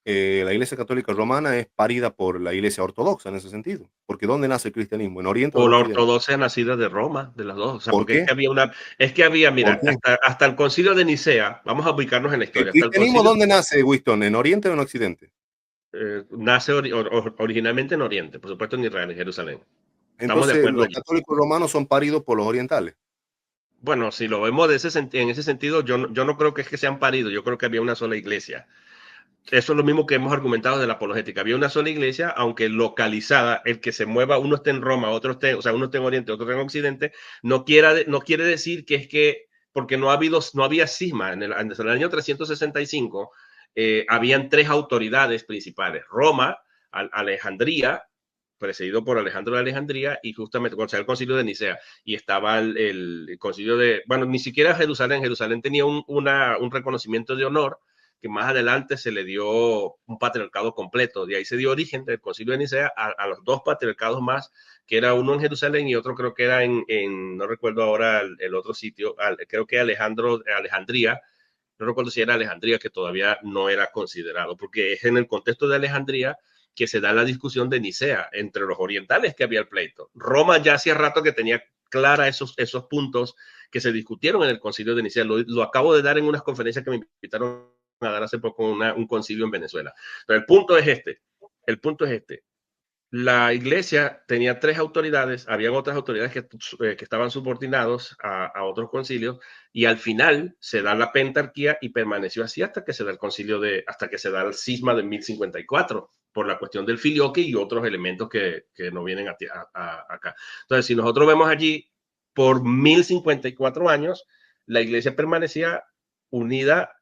la Iglesia Católica Romana es parida por la Iglesia Ortodoxa en ese sentido. Porque ¿dónde nace el cristianismo? ¿En Oriente o O en la Occidente? ortodoxia nacida de Roma, de las dos. O sea, ¿Por porque qué? es que había, ¿Por mira, qué? hasta el concilio de Nicea, vamos a ubicarnos en la ¿El historia, hasta el cristianismo concilio dónde nace, Winston? ¿En Oriente o en Occidente? nace originalmente en Oriente, por supuesto en Israel, en Jerusalén. Estamos de Entonces, acuerdo los allí. católicos romanos son paridos por los orientales. Bueno, si lo vemos en ese sentido, yo no creo que es que sean paridos, yo creo que había una sola iglesia. Eso es lo mismo que hemos argumentado de la apologética. Había una sola iglesia, aunque localizada, el que se mueva, uno esté en Roma, otro esté, o sea, uno esté en Oriente, otro esté en Occidente, no quiere decir que es que, porque no había cisma. En el año 365 habían tres autoridades principales: Roma, Alejandría, precedido por Alejandro de Alejandría, y justamente con el concilio de Nicea, y estaba el concilio de, bueno, ni siquiera Jerusalén tenía un reconocimiento de honor, que más adelante se le dio un patriarcado completo. De ahí se dio origen del concilio de Nicea a los dos patriarcados más, que era uno en Jerusalén y otro creo que era no recuerdo ahora el otro sitio, creo que Alejandría, no recuerdo si era Alejandría, que todavía no era considerado, porque es en el contexto de Alejandría que se da la discusión de Nicea entre los orientales, que había el pleito. Roma ya hacía rato que tenía clara esos puntos que se discutieron en el concilio de Nicea. Lo acabo de dar en unas conferencias que me invitaron a dar hace poco un concilio en Venezuela. Pero el punto es este. La iglesia tenía tres autoridades, habían otras autoridades que estaban subordinados a otros concilios, y al final se da la pentarquía y permaneció así hasta que se da hasta que se da el cisma de 1054 por la cuestión del filioque y otros elementos que no vienen acá. Entonces, si nosotros vemos allí, por 1054 años, la iglesia permanecía unida,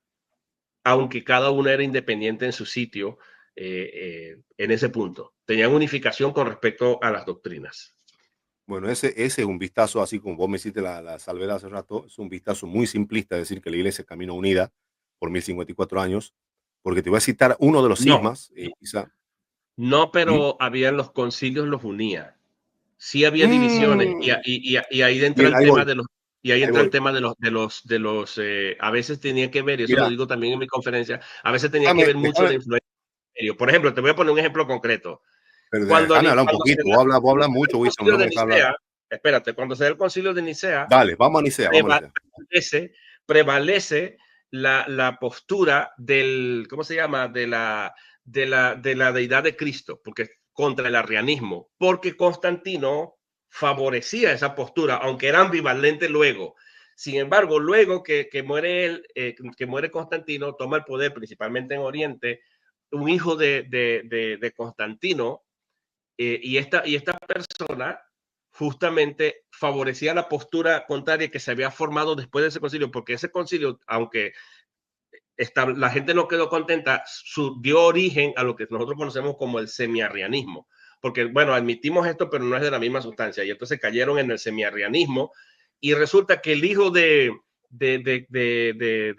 aunque cada una era independiente en su sitio, en ese punto. Tenían unificación con respecto a las doctrinas. Bueno, ese es un vistazo, así como vos me hiciste la salvedad hace rato, es un vistazo muy simplista decir que la iglesia caminó unida por 1054 años, porque te voy a citar uno de los No, cismas, quizá. no, ¿Mm? pero habían los concilios, los unía. Sí había divisiones, Mm, y ahí entra bien, el tema de los, ahí voy. a veces tenía que ver, y eso lo Mira, digo también en mi conferencia, a veces tenía que déjame, ver mucho déjame, de influencia. Por ejemplo, te voy a poner un ejemplo concreto. pero Cuando, déjame hablar un cuando se poquito, da vos hablas mucho, el Wilson, concilio no me de dejas hablar. Nicea, espérate, cuando se da el concilio de Nicea, Dale, vamos a Nicea, vamos a Nicea. prevalece la postura del, ¿cómo se llama? De la deidad de Cristo, porque contra el arrianismo, porque Constantino favorecía esa postura, aunque era ambivalente luego. Sin embargo, luego que muere que muere Constantino, toma el poder principalmente en Oriente, un hijo de Constantino, y esta persona justamente favorecía la postura contraria que se había formado después de ese concilio, porque ese concilio, aunque la gente no quedó contenta, dio origen a lo que nosotros conocemos como el semiarrianismo. Porque, bueno, admitimos esto, pero no es de la misma sustancia. Y entonces cayeron en el semiarrianismo. Y resulta que el hijo de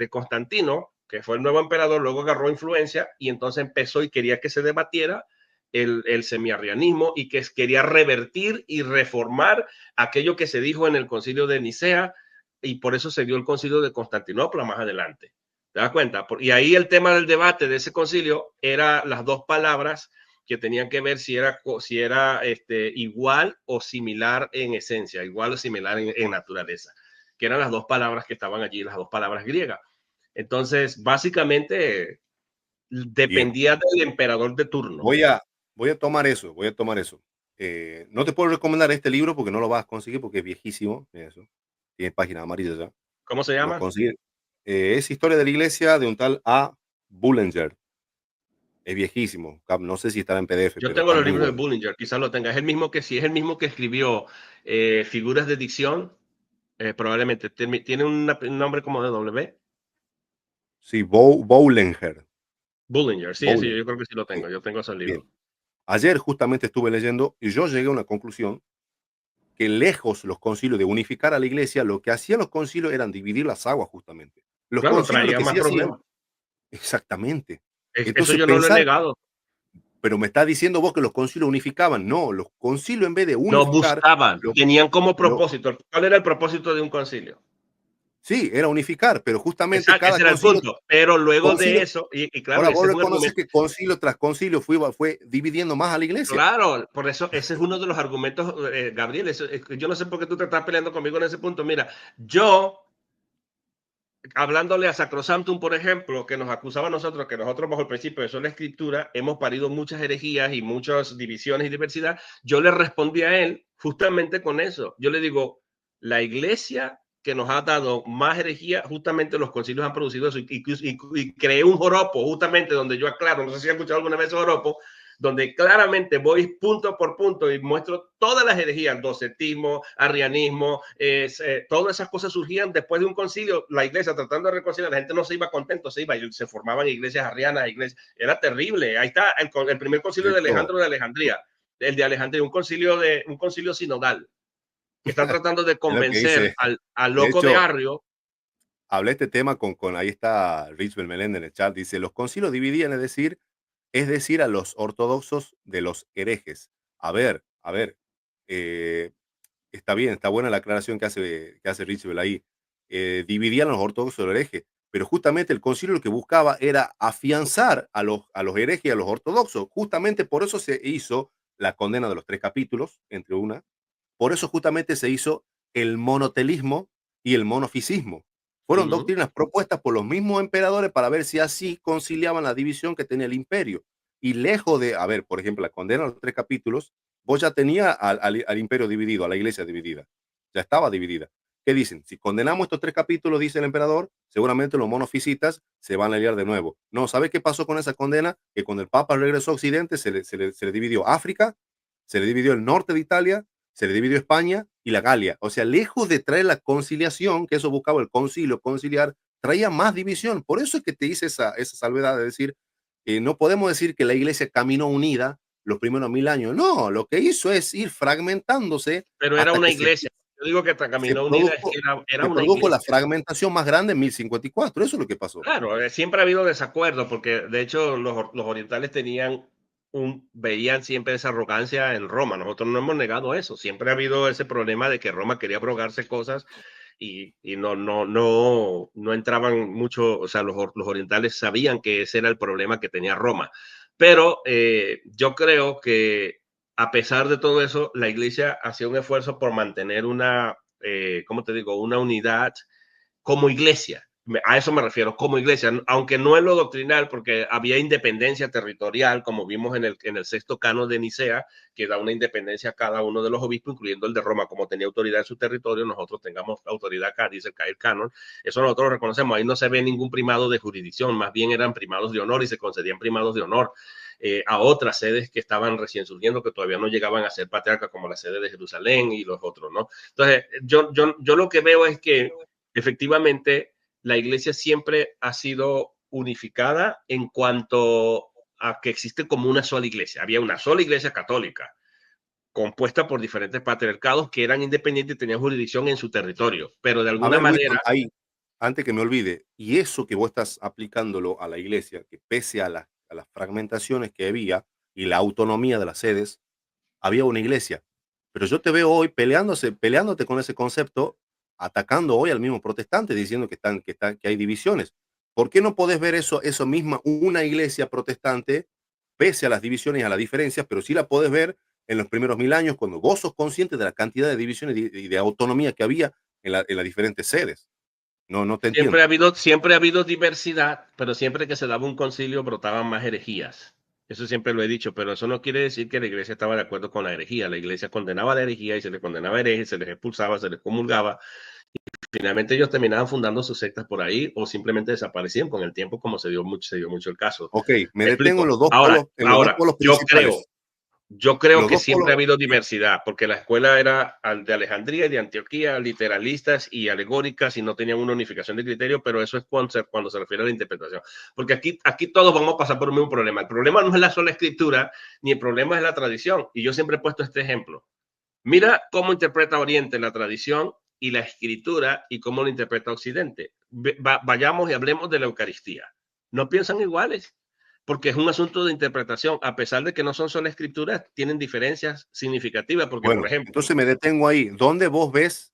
Constantino, que fue el nuevo emperador, luego agarró influencia y entonces empezó y quería que se debatiera el semiarrianismo, y que quería revertir y reformar aquello que se dijo en el concilio de Nicea, y por eso se dio el concilio de Constantinopla más adelante. ¿Te das cuenta? Y ahí el tema del debate de ese concilio era las dos palabras que tenían que ver si era igual o similar en esencia, igual o similar en naturaleza, que eran las dos palabras que estaban allí, las dos palabras griegas. Entonces, básicamente, Bien, dependía del emperador de turno. voy a, voy a tomar eso, voy a tomar eso. No te puedo recomendar este libro porque no lo vas a conseguir porque es viejísimo. Mira eso. Tiene páginas amarillas ya. ¿Cómo se Lo llama? conseguí. Es Historia de la Iglesia de un tal A. Bullinger. Es viejísimo. No sé si estará en PDF, Yo pero tengo está los muy libros de bueno. Bullinger, quizás lo tenga. Es el mismo que, si es el mismo que escribió Figuras de Dicción, probablemente. Tiene un nombre como de W. Sí, Boulenger. Bullinger, sí, sí, yo Boulenger. creo que sí lo Sí, tengo. Yo tengo esos bien. libros. Ayer justamente estuve leyendo y yo llegué a una conclusión que lejos los concilios de unificar a la iglesia, lo que hacían los concilios eran dividir las aguas justamente. Los Claro, concilios lo traía que más sí hacían, problemas. exactamente. Eso Entonces yo no lo he pensar, negado. pero me está diciendo vos que los concilios unificaban. No, los concilios en vez de No unificar, buscaban, lo, tenían como lo, propósito. ¿Cuál era el propósito de un concilio? sí, era unificar, pero justamente Exacto, cada ese era el concilio, punto. Pero luego de concilio, eso, y claro, ahora vos ese es un reconoces argumento. que concilio tras concilio fue dividiendo más a la iglesia. Claro, por eso ese es uno de los argumentos, Gabriel. Yo no sé por qué tú te estás peleando conmigo en ese punto. Mira, yo, hablándole a Sacrosanctum, por ejemplo, que nos acusaba a nosotros, que nosotros bajo el principio de sola escritura hemos parido muchas herejías y muchas divisiones y diversidad, yo le respondí a él justamente con eso. Yo le digo, la iglesia que nos ha dado más herejía, justamente los concilios han producido eso, y creé un joropo, justamente donde yo aclaro, no sé si han escuchado alguna vez ese joropo, donde claramente voy punto por punto y muestro todas las herejías, docetismo, arrianismo, todas esas cosas surgían después de un concilio, la iglesia tratando de reconciliar, la gente no se iba contento, se formaban iglesias arrianas, era terrible. Ahí está el primer concilio De de hecho, Alejandro de Alejandría, el de Alejandría, un concilio sinodal, que está tratando de es lo que convencer dice. al De loco de hecho, Arrio. hablé este tema ahí está Richbel Meléndez en el chat, dice, los concilios dividían, es decir, a los ortodoxos de los herejes. A ver, eh, está bien, está buena la aclaración que hace Richbel ahí. Dividían a los ortodoxos de los herejes, pero justamente el concilio lo que buscaba era afianzar a los herejes y a los ortodoxos. Justamente por eso se hizo la condena de los 3 capítulos, entre una. Por eso justamente se hizo el monotelismo y el monofisismo. Fueron doctrinas propuestas por los mismos emperadores para ver si así conciliaban la división que tenía el imperio. Y lejos de, a ver, por ejemplo, la condena a los 3 capítulos, vos ya tenías al imperio dividido, a la iglesia dividida. Ya estaba dividida. ¿Qué dicen? Si condenamos estos 3 capítulos, dice el emperador, seguramente los monofisitas se van a liar de nuevo. No, ¿sabe qué pasó con esa condena? Que cuando el Papa regresó a Occidente, se le dividió África, se le dividió el norte de Italia, se le dividió España y la Galia. O sea, lejos de traer la conciliación, que eso buscaba el concilio, conciliar, traía más división. Por eso es que te hice esa salvedad de decir, no podemos decir que la iglesia caminó unida los primeros 1000 años. No, lo que hizo es ir fragmentándose Pero era hasta una que se, iglesia. Yo digo que se Caminó Unida es que produjo, era se una produjo la iglesia. fragmentación más grande en 1054. Eso es lo que pasó. Claro, siempre ha habido desacuerdo, porque de hecho los orientales veían siempre esa arrogancia en Roma. Nosotros no hemos negado eso. Siempre ha habido ese problema de que Roma quería abrogarse cosas y no entraban mucho. O sea, los orientales sabían que ese era el problema que tenía Roma. Pero yo creo que a pesar de todo eso, la iglesia hacía un esfuerzo por mantener ¿cómo te digo? Una unidad como iglesia. A eso me refiero, como iglesia, aunque no en lo doctrinal, porque había independencia territorial, como vimos en el sexto canon de Nicea, que da una independencia a cada uno de los obispos, incluyendo el de Roma, como tenía autoridad en su territorio, nosotros tengamos autoridad acá, dice el canon. Eso nosotros lo reconocemos. Ahí no se ve ningún primado de jurisdicción, más bien eran primados de honor y se concedían primados de honor a otras sedes que estaban recién surgiendo, que todavía no llegaban a ser patriarcas, como la sede de Jerusalén y los otros, ¿no? Entonces, yo lo que veo es que efectivamente la iglesia siempre ha sido unificada en cuanto a que existe como una sola iglesia. Había una sola iglesia católica, compuesta por diferentes patriarcados que eran independientes y tenían jurisdicción en su territorio, pero de A alguna ver, Wilson, manera. ahí, antes que me olvide, y eso que vos estás aplicándolo a la iglesia, que pese a las fragmentaciones que había y la autonomía de las sedes, había una iglesia. Pero yo te veo hoy peleándote con ese concepto atacando hoy al mismo protestante, diciendo que hay divisiones. ¿Por qué no podés ver eso misma, una iglesia protestante, pese a las divisiones y a las diferencias, pero sí la podés ver en los primeros 1000 años, cuando vos sos consciente de la cantidad de divisiones y de autonomía que había en las diferentes sedes? No te entiendo. Siempre ha habido diversidad, pero siempre que se daba un concilio brotaban más herejías. Eso siempre lo he dicho, pero eso no quiere decir que la iglesia estaba de acuerdo con la herejía. La iglesia condenaba la herejía y se les condenaba herejes, se les expulsaba, se les comulgaba. Finalmente ellos terminaban fundando sus sectas por ahí o simplemente desaparecían con el tiempo, como se dio mucho el caso. Ok, me Me detengo explico. Ahora, en los dos ahora, polos principales. yo creo Los que dos siempre polos, ha habido diversidad, porque la escuela era de Alejandría y de Antioquía, literalistas y alegóricas, y no tenían una unificación de criterio, pero eso es cuando se refiere a la interpretación. Porque aquí todos vamos a pasar por un mismo problema. El problema no es la sola escritura, ni el problema es la tradición. Y yo siempre he puesto este ejemplo. Mira cómo interpreta Oriente la tradición y la escritura y cómo lo interpreta Occidente. Vayamos y hablemos de la Eucaristía. No piensan iguales, porque es un asunto de interpretación. A pesar de que no son solo escrituras, tienen diferencias significativas, porque, por bueno, ejemplo, entonces me detengo ahí. ¿Dónde vos ves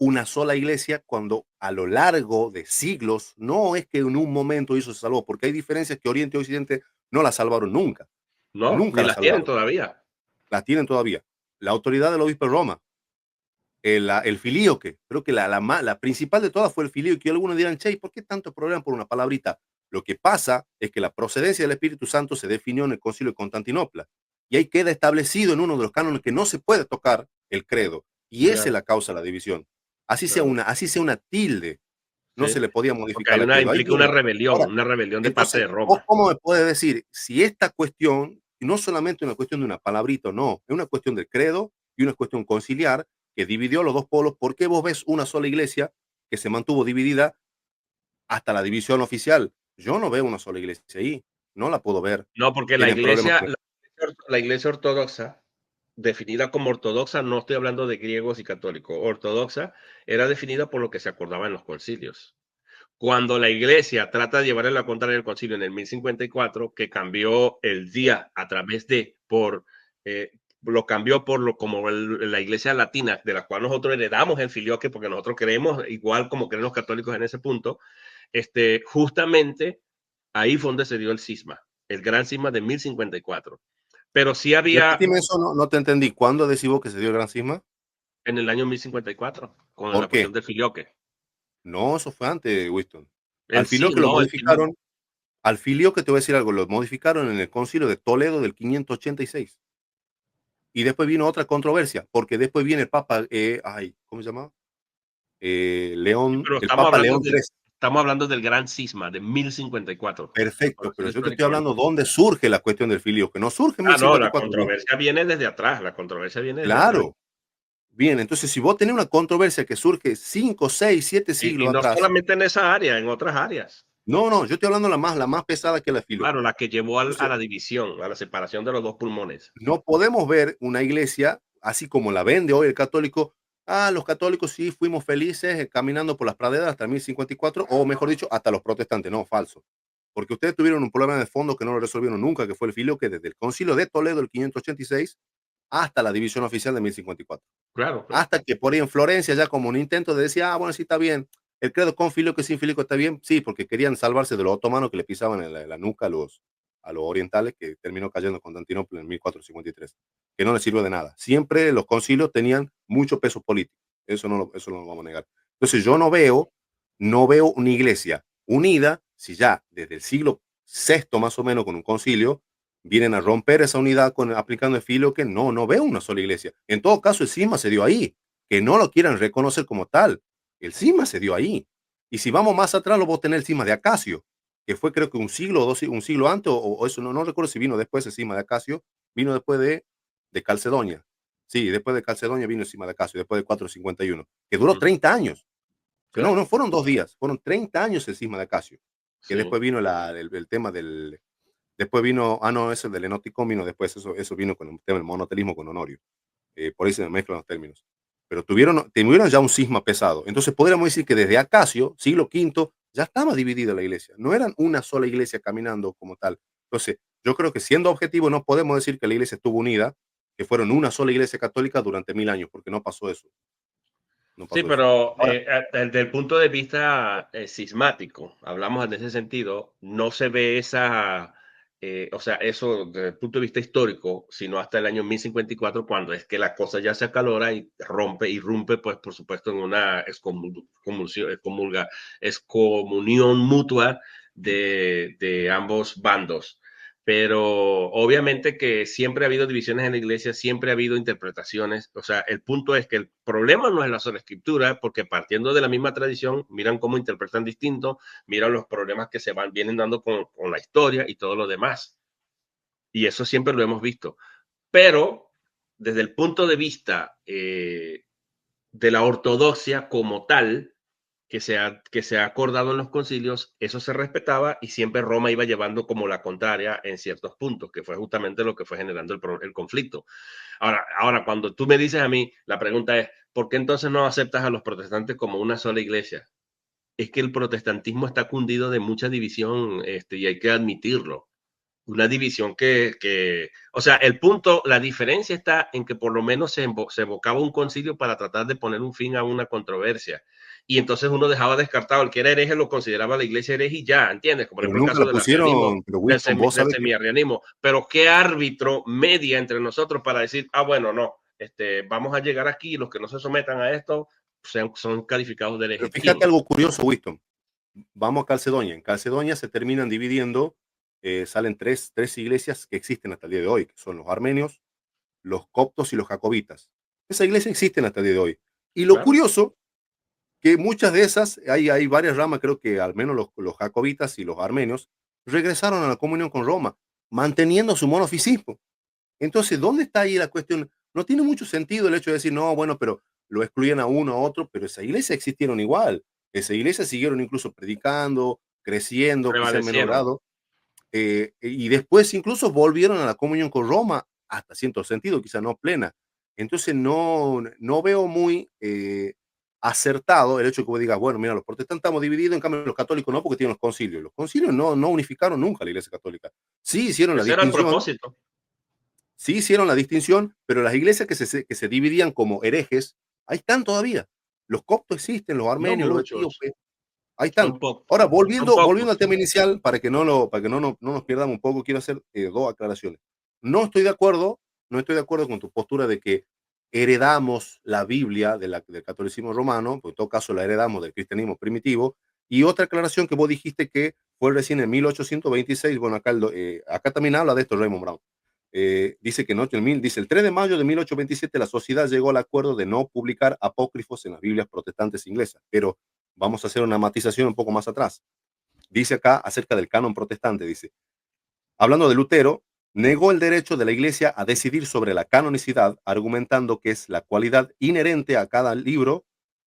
una sola iglesia cuando a lo largo de siglos, no es que en un momento hizo se salvó, porque hay diferencias que Oriente y Occidente no la salvaron nunca, no, nunca ni la las tienen salvaron, todavía. la tienen todavía. La autoridad del obispo de Roma, el filioque, creo que la principal de todas fue el filioque, y algunos dirán, che, ¿por qué tanto problema por una palabrita? Lo que pasa es que la procedencia del Espíritu Santo se definió en el Concilio de Constantinopla, y ahí queda establecido en uno de los cánones que no se puede tocar el credo, y esa es Claro, la causa de la división. claro, Así sea una tilde, no sí. se le podía Porque modificar la credo. Ahí implica viene. Ahora, una rebelión de parte entonces, de ¿vos Roma. cómo me puedes decir si esta cuestión, y no solamente una cuestión de una palabrita, no, es una cuestión del credo y una cuestión conciliar que dividió los dos polos? ¿Por qué vos ves una sola iglesia que se mantuvo dividida hasta la división oficial? Yo no veo una sola iglesia ahí, no la puedo ver. No, porque Tienen problemas con la iglesia ortodoxa, definida como ortodoxa, no estoy hablando de griegos y católicos, ortodoxa era definida por lo que se acordaba en los concilios. Cuando la iglesia trata de llevar en la contraria el concilio en el 1054, que cambió el día a través de, lo cambió por la iglesia latina, de la cual nosotros heredamos el filioque, porque nosotros creemos igual como creen los católicos en ese punto, justamente ahí fue donde se dio el cisma, el gran cisma de 1054. Pero sí había Repíteme eso, no te entendí. ¿Cuándo decís vos que se dio el gran cisma? en el año 1054, con ¿Por la cuestión qué? del filioque. No, eso fue antes, Winston. Al El sí, filioque lo no, el filioque. modificaron, al filioque te voy a decir algo, lo modificaron en el concilio de Toledo del 586. Y después vino otra controversia, porque después viene el Papa, ¿cómo se llama? Pero El Papa León XIII. estamos hablando del gran cisma de 1054. Perfecto, pero Conocer yo te estoy históricamente. hablando dónde surge la cuestión del filio, que no surge en Ah, no, la 1054, no. controversia viene desde atrás, la controversia viene desde atrás. Claro. Bien, entonces si vos tenés una controversia que surge 5, 6, 7 Y siglos no atrás, solamente en esa área, en otras áreas. no, yo estoy hablando la más pesada que la Claro, filioque. la que llevó a Entonces, la división, a la separación de los dos pulmones. no podemos ver una iglesia, así como la vende hoy el católico. Los católicos sí fuimos felices caminando por las praderas hasta el 1054, o mejor dicho, hasta los protestantes. No, falso. Porque ustedes tuvieron un problema de fondo que no lo resolvieron nunca, que fue el filio, que desde el concilio de Toledo, el 586, hasta la división oficial de 1054. Claro, claro. Hasta que por ahí en Florencia, ya como un intento de decir, bueno, sí está bien, el credo con filioque, sin filioque está bien, sí, porque querían salvarse de los otomanos que le pisaban en la nuca a los orientales, que terminó cayendo Constantinopla en 1453, que no les sirvió de nada. Siempre los concilios tenían mucho peso político, eso no lo vamos a negar. Entonces yo no veo una iglesia unida, si ya desde el siglo sexto más o menos con un concilio, vienen a romper esa unidad aplicando el filioque. No veo una sola iglesia. En todo caso, el cisma se dio ahí, que no lo quieran reconocer como tal. El cisma se dio ahí. Y si vamos más atrás, lo vamos a tener el cisma de Acacio, que fue creo que un siglo o un siglo antes, o eso, no recuerdo si vino después el cisma de Acacio, vino después de Calcedonia. Sí, después de Calcedonia vino el cisma de Acacio, después de 451, que duró 30 años. Que no, Claro. no fueron 2 días, fueron 30 años el cisma de Acacio. Que Sí. después vino el tema del. Después vino, no, eso del Enoticón vino después, eso vino con el tema del monotelismo con Honorio. Por ahí se me mezclan los términos. Pero tuvieron ya un cisma pesado. Entonces podríamos decir que desde Acacio, siglo V, ya estaba dividida la iglesia. No eran una sola iglesia caminando como tal. Entonces, yo creo que siendo objetivo no podemos decir que la iglesia estuvo unida, que fueron una sola iglesia católica durante 1000 años, porque no pasó eso. No Sí, pasó eso. pero Ahora, desde el punto de vista sismático, hablamos en ese sentido, no se ve esa, o sea, eso desde el punto de vista histórico, sino hasta el año 1054, cuando es que la cosa ya se acalora y rompe, irrumpe, pues por supuesto, en una excomunión mutua de ambos bandos. Pero obviamente que siempre ha habido divisiones en la iglesia, siempre ha habido interpretaciones. O sea, el punto es que el problema no es la sola escritura, porque partiendo de la misma tradición, miran cómo interpretan distinto, miran los problemas que vienen dando con la historia y todo lo demás. Y eso siempre lo hemos visto. Pero desde el punto de vista de la ortodoxia como tal, que se ha acordado en los concilios, eso se respetaba y siempre Roma iba llevando como la contraria en ciertos puntos, que fue justamente lo que fue generando el conflicto. Ahora, cuando tú me dices a mí, la pregunta es, ¿por qué entonces no aceptas a los protestantes como una sola iglesia? Es que el protestantismo está cundido de mucha división, y hay que admitirlo. Una división o sea, el punto, la diferencia está en que por lo menos se evocaba un concilio para tratar de poner un fin a una controversia. Y entonces uno dejaba descartado, el que era hereje lo consideraba la iglesia hereje y ya, ¿entiendes? Como por pero ejemplo el nunca caso la del arrianismo, pusieron, pero Winston, vos del sabés que semiarrianismo. Pero ¿qué árbitro media entre nosotros para decir, bueno, no, vamos a llegar aquí y los que no se sometan a esto son calificados de pero herejes? fíjate ¿Quién? algo curioso, Winston. Vamos a Calcedonia. En Calcedonia se terminan dividiendo, salen tres iglesias que existen hasta el día de hoy, que son los armenios, los coptos y los jacobitas. Esa iglesia existen hasta el día de hoy. Y lo Claro, curioso, que muchas de esas, hay varias ramas, creo que al menos los jacobitas y los armenios, regresaron a la comunión con Roma, manteniendo su monofisismo. Entonces, ¿dónde está ahí la cuestión? No tiene mucho sentido el hecho de decir, no, bueno, pero lo excluyen a uno a otro, pero esa iglesia existieron igual. Esa iglesia siguieron incluso predicando, creciendo, quizá en menor prevalecieron. grado, y después incluso volvieron a la comunión con Roma hasta cierto sentido, quizá no plena. Entonces no veo muy acertado el hecho de que vos digas, bueno, mira, los protestantes estamos divididos, en cambio los católicos no, porque tienen los concilios. Los concilios no unificaron nunca la iglesia católica. Sí hicieron la Ese era el distinción, propósito. sí hicieron la distinción, pero las iglesias que se dividían como herejes, ahí están todavía. Los coptos existen, los No armenios, los muchos, etíopes, ahí están. son pocos, Ahora, son volviendo al pocos. tema inicial, para que no nos pierdamos un poco, quiero hacer dos aclaraciones. No estoy de acuerdo, no estoy de acuerdo con tu postura de que heredamos la Biblia del catolicismo romano, pues en todo caso la heredamos del cristianismo primitivo. Y otra aclaración que vos dijiste que fue recién en 1826, bueno, acá también habla de esto Raymond Brown. Dice que no, dice el 3 de mayo de 1827 la sociedad llegó al acuerdo de no publicar apócrifos en las Biblias protestantes inglesas, pero vamos a hacer una matización un poco más atrás. Dice acá acerca del canon protestante, dice, hablando de Lutero, negó el derecho de la Iglesia a decidir sobre la canonicidad, argumentando que es la cualidad inherente a cada libro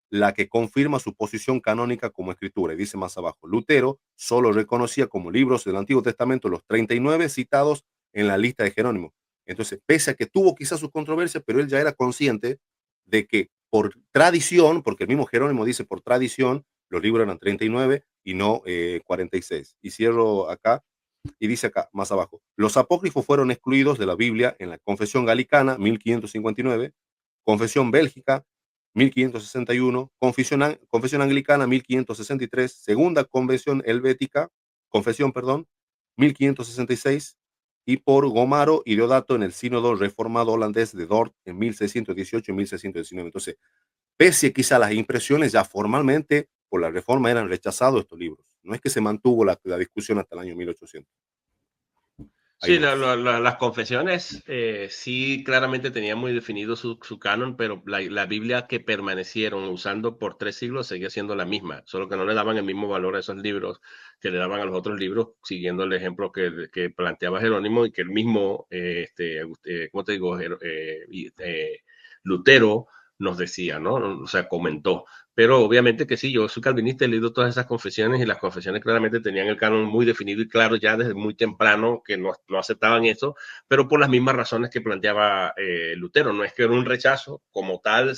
la que confirma su posición canónica como escritura. Y dice más abajo, Lutero solo reconocía como libros del Antiguo Testamento los 39 citados en la lista de Jerónimo. Entonces, pese a que tuvo quizás sus controversias, pero él ya era consciente de que por tradición, porque el mismo Jerónimo dice por tradición, los libros eran 39 y no 46. Y cierro acá y dice acá, más abajo, los apócrifos fueron excluidos de la Biblia en la Confesión Galicana, 1559, Confesión Bélgica, 1561, Confesión Anglicana, 1563, Segunda Convención Helvética, Confesión, perdón, 1566, y por Gomaro y Deodato en el Sínodo Reformado Holandés de Dort en 1618 y 1619. Entonces, pese a quizá las impresiones, ya formalmente por la reforma eran rechazados estos libros. No es que se mantuvo la discusión hasta el año 1800. Ahí Sí, nomás. las confesiones sí claramente tenían muy definido su canon, pero la Biblia que permanecieron usando por 3 siglos seguía siendo la misma, solo que no le daban el mismo valor a esos libros que le daban a los otros libros, siguiendo el ejemplo que planteaba Jerónimo y que el mismo, ¿cómo te digo? Lutero nos decía, ¿no? O sea, comentó. Pero obviamente que sí, yo soy calvinista, he leído todas esas confesiones y las confesiones claramente tenían el canon muy definido y claro ya desde muy temprano que no aceptaban eso, pero por las mismas razones que planteaba Lutero. No es que era un rechazo como tal,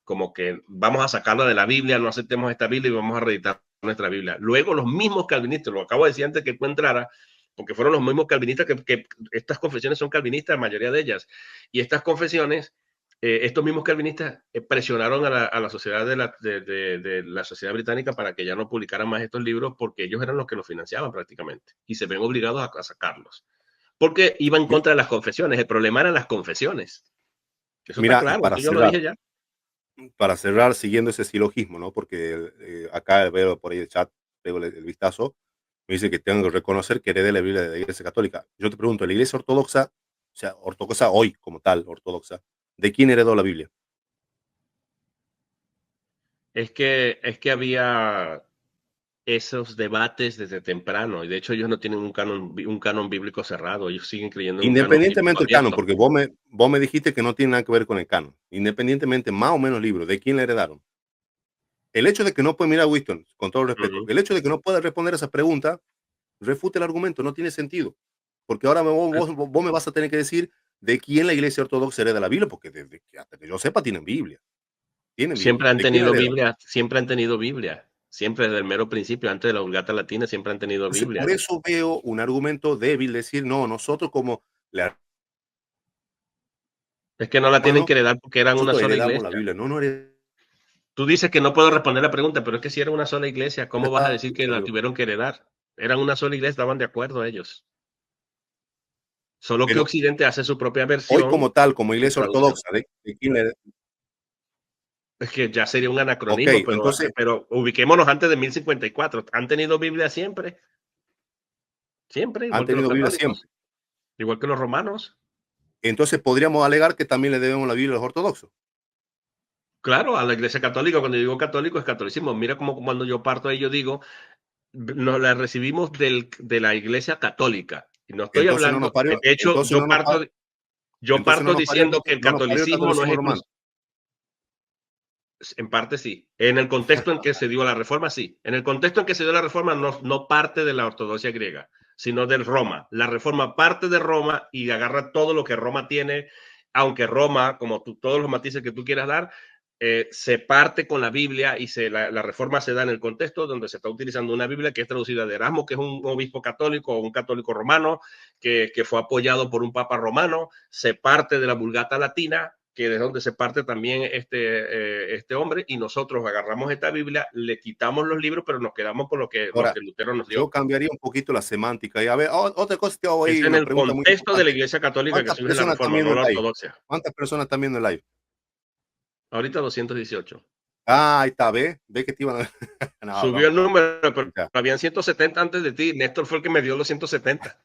como que vamos a sacarla de la Biblia, no aceptemos esta Biblia y vamos a reeditar nuestra Biblia. Luego los mismos calvinistas, lo acabo de decir antes que tú entraras, porque fueron los mismos calvinistas que estas confesiones son calvinistas, la mayoría de ellas, y estas confesiones estos mismos calvinistas presionaron a la sociedad de la sociedad británica para que ya no publicaran más estos libros porque ellos eran los que los financiaban prácticamente y se ven obligados a sacarlos. Porque iba en contra de las confesiones. El problema eran las confesiones. Eso está Mira, y claro, eso yo lo dije ya. para cerrar, siguiendo ese silogismo, ¿no? Porque acá veo por ahí el chat, veo el vistazo, me dice que tengo que reconocer que heredé la Biblia de la Iglesia Católica. Yo te pregunto, ¿la Iglesia Ortodoxa, o sea, ortodoxa hoy como tal, ortodoxa, de quién heredó la Biblia? Es que había esos debates desde temprano y de hecho ellos no tienen un canon bíblico cerrado, ellos siguen creyendo en un canon bíblico Independientemente del canon, abierto. porque vos me dijiste que no tiene nada que ver con el canon. Independientemente, más o menos libro, ¿de quién le heredaron? El hecho de que no puede, mirar Winston, con todo el respeto, Ujú. el hecho de que no pueda responder esa pregunta, refute el argumento, no tiene sentido. Porque ahora vos me vas a tener que decir de quién la Iglesia Ortodoxa hereda la Biblia, porque desde que, hasta que yo sepa tienen Biblia. Tienen Biblia. Siempre han ¿De quién la tenido heredan? Biblia, siempre han tenido Biblia. Siempre desde el mero principio, antes de la Vulgata Latina, siempre han tenido Entonces, Biblia. por eso veo un argumento débil, decir, no, nosotros como la Es que no la tienen hermano, que heredar porque eran una nosotros sola heredamos la iglesia. Biblia, no, no heredamos. Tú dices que no puedo responder la pregunta, pero es que si era una sola iglesia, ¿cómo vas a decir que la tuvieron que heredar? Eran una sola iglesia, estaban de acuerdo ellos. Solo que Pero Occidente hace su propia hoy versión como tal, como y Iglesia traduce. Ortodoxa, ¿de quién la Es que ya sería un Ok, anacronismo, entonces pero ubiquémonos antes de 1054. ¿Han tenido Biblia siempre? Siempre, han igual que los tenido Biblia siempre. católicos, igual que los romanos. Entonces podríamos alegar que también le debemos la Biblia a los ortodoxos. Claro, a la Iglesia Católica, cuando yo digo católico, es catolicismo. Mira como cuando yo parto ahí, yo digo, nos la recibimos de la Iglesia Católica. Y no estoy Entonces no nos hablando, de parió, hecho, yo entonces no parto nos parió diciendo que el no nos parió el catolicismo no es catolicismo romano. en parte sí. En el contexto en que se dio la reforma, sí. En el contexto en que se dio la reforma, no parte de la ortodoxia griega, sino del Roma. La reforma parte de Roma y agarra todo lo que Roma tiene, aunque Roma, como todos los matices que tú quieras dar, se parte con la Biblia y la reforma se da en el contexto donde se está utilizando una Biblia que es traducida de Erasmo, que es un obispo católico o un católico romano, que fue apoyado por un papa romano, se parte de la Vulgata Latina, que es donde se parte también este hombre, y nosotros agarramos esta Biblia, le quitamos los libros, pero nos quedamos con lo Ahora, que Lutero nos yo dio. cambiaría un poquito la semántica. Y a ver, otra cosa que hago ahí, Es en una el pregunta muy contexto de la importante. Iglesia Católica que ¿Cuántas surge la personas están Reforma, viendo no el la live? ortodoxia. ¿Cuántas personas están viendo el live? Ahorita 218. Ah, ahí está, ve que te iban a... No, Subió broma, el broma. número, pero Ya. habían 170 antes de ti. Néstor fue el que me dio los 170.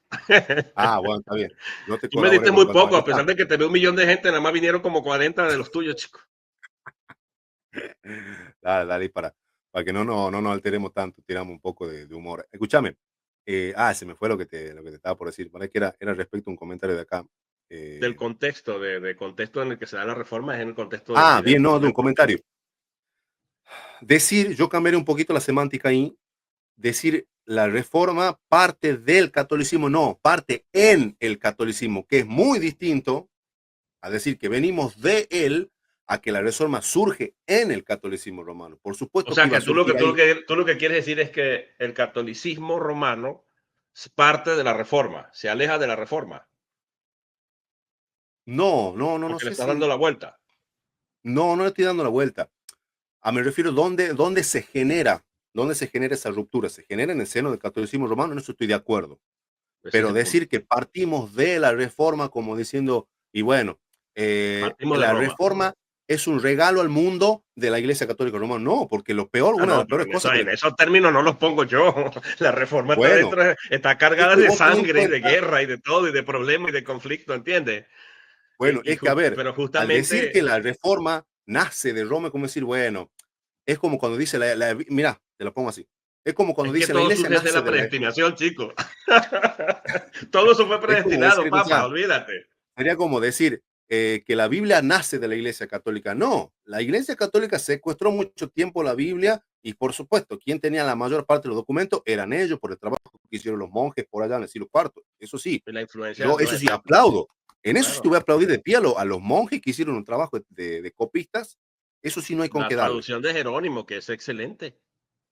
Ah, bueno, está bien. Yo te Tú me colaboré diste con los muy cuantos. poco, Ahí a está. pesar de que te veo un millón de gente, nada más vinieron como 40 de los tuyos, chicos. Dale, dale, para que no nos alteremos tanto, tiramos un poco de humor. Escúchame, se me fue lo que te estaba por decir, parece que era respecto a un comentario de acá. Del Eh, contexto, de contexto en el que se da la reforma, es en el contexto de Occidente, bien, no, de un correcto. comentario. Decir, yo cambiaré un poquito la semántica ahí, decir la reforma parte del catolicismo, no, parte en el catolicismo, que es muy distinto a decir que venimos de él a que la reforma surge en el catolicismo romano. Por O supuesto que sea, iba a que surgir ahí. tú lo que quieres decir es que el catolicismo romano es parte de la reforma, se aleja de la reforma, No, no, no, no porque le sé estás dando si, la vuelta. no, no le estoy dando la vuelta. Me refiero dónde se genera esa ruptura. Se genera en el seno del catolicismo romano, en eso estoy de acuerdo. Ese es Pero el punto. decir que partimos de la reforma como diciendo, y bueno, Partimos de la Roma. reforma es un regalo al mundo de la Iglesia Católica Romana. No, porque lo peor, Ah, una de no, las pero peores cosas que en esos términos no los pongo yo. La reforma está bueno, dentro, está es cargada que de vos tenés en sangre y de cuenta, guerra y de todo, y de problemas y de conflicto, ¿entiendes? bueno, es que a ver, Pero al decir que justamente la reforma nace de Roma, es como decir, bueno, es como cuando dice mira, te lo pongo así, es como cuando es que dice la todo iglesia surge de nace la de la, predestinación, chicos. Todo eso fue es como predestinado, decir, o papá, sea, olvídate. sería como decir que la Biblia nace de la Iglesia Católica. No, la Iglesia Católica secuestró mucho tiempo la Biblia y por supuesto, quien tenía la mayor parte de los documentos eran ellos por el trabajo que hicieron los monjes por allá en el siglo IV. Eso sí, La influencia, yo no, eso sí exacto, aplaudo. En eso sí te claro. voy a aplaudir de pie a los monjes que hicieron un trabajo de copistas. Eso sí no hay con La qué darle. traducción de Jerónimo, que es excelente,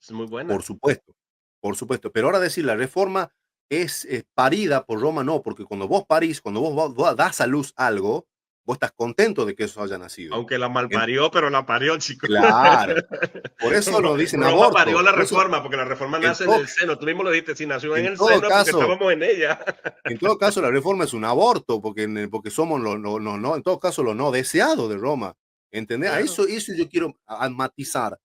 es muy Por buena. supuesto, por supuesto. Pero ahora decir la reforma es parida por Roma, no, porque cuando vos parís, cuando vos das a luz algo, vos estás contento de que eso haya nacido. Aunque la malparió, pero la parió, chico. Claro, por eso lo dicen Roma parió aborto. la Por eso, reforma, porque la reforma en, nace en todo, el seno. Tú mismo lo dijiste, si nació en en el todo seno, porque caso, estábamos en ella. en todo caso, la reforma es un aborto, porque somos no, en todo caso, lo no deseado de Roma. ¿Entendés? A Claro. eso yo quiero matizar.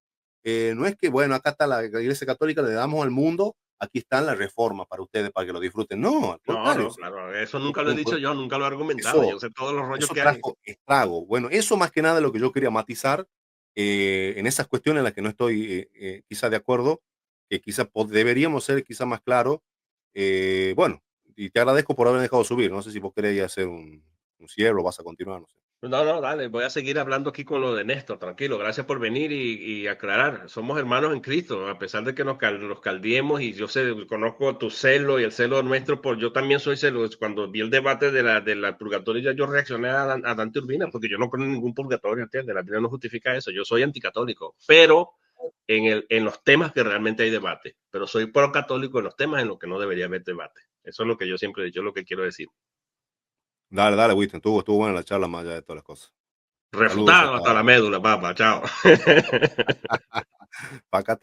No es que, bueno, acá está la Iglesia Católica, le damos al mundo, aquí están las reformas para ustedes, para que lo disfruten. No, al No, contrario. no, claro, eso nunca lo he dicho yo, nunca lo he argumentado. Yo Eso, sé todos los rollos eso que hay. trajo estrago. Bueno, eso más que nada es lo que yo quería matizar en esas cuestiones en las que no estoy quizá de acuerdo, que quizá deberíamos ser quizá más claros. Bueno, y te agradezco por haberme dejado subir. No sé si vos queréis hacer un cierre o vas a continuar, no sé. No, no, dale, voy a seguir hablando aquí con lo de Néstor, tranquilo, gracias por venir y aclarar. Somos hermanos en Cristo, a pesar de que nos caldiemos y yo sé, conozco tu celo y el celo nuestro, yo también soy celoso. Cuando vi el debate de la purgatorio, ya yo reaccioné a Dante Urbina, porque yo no creo en ningún purgatorio, ¿entiendes? La Biblia no justifica eso, yo soy anticatólico, pero en los temas que realmente hay debate, pero soy pro-católico en los temas en los que no debería haber debate. Eso es lo que yo siempre he dicho, lo que quiero decir. Dale, dale, Winston. Estuvo buena la charla más allá de todas las cosas. Saludos Refutado hasta la médula, papá, chao. Pacate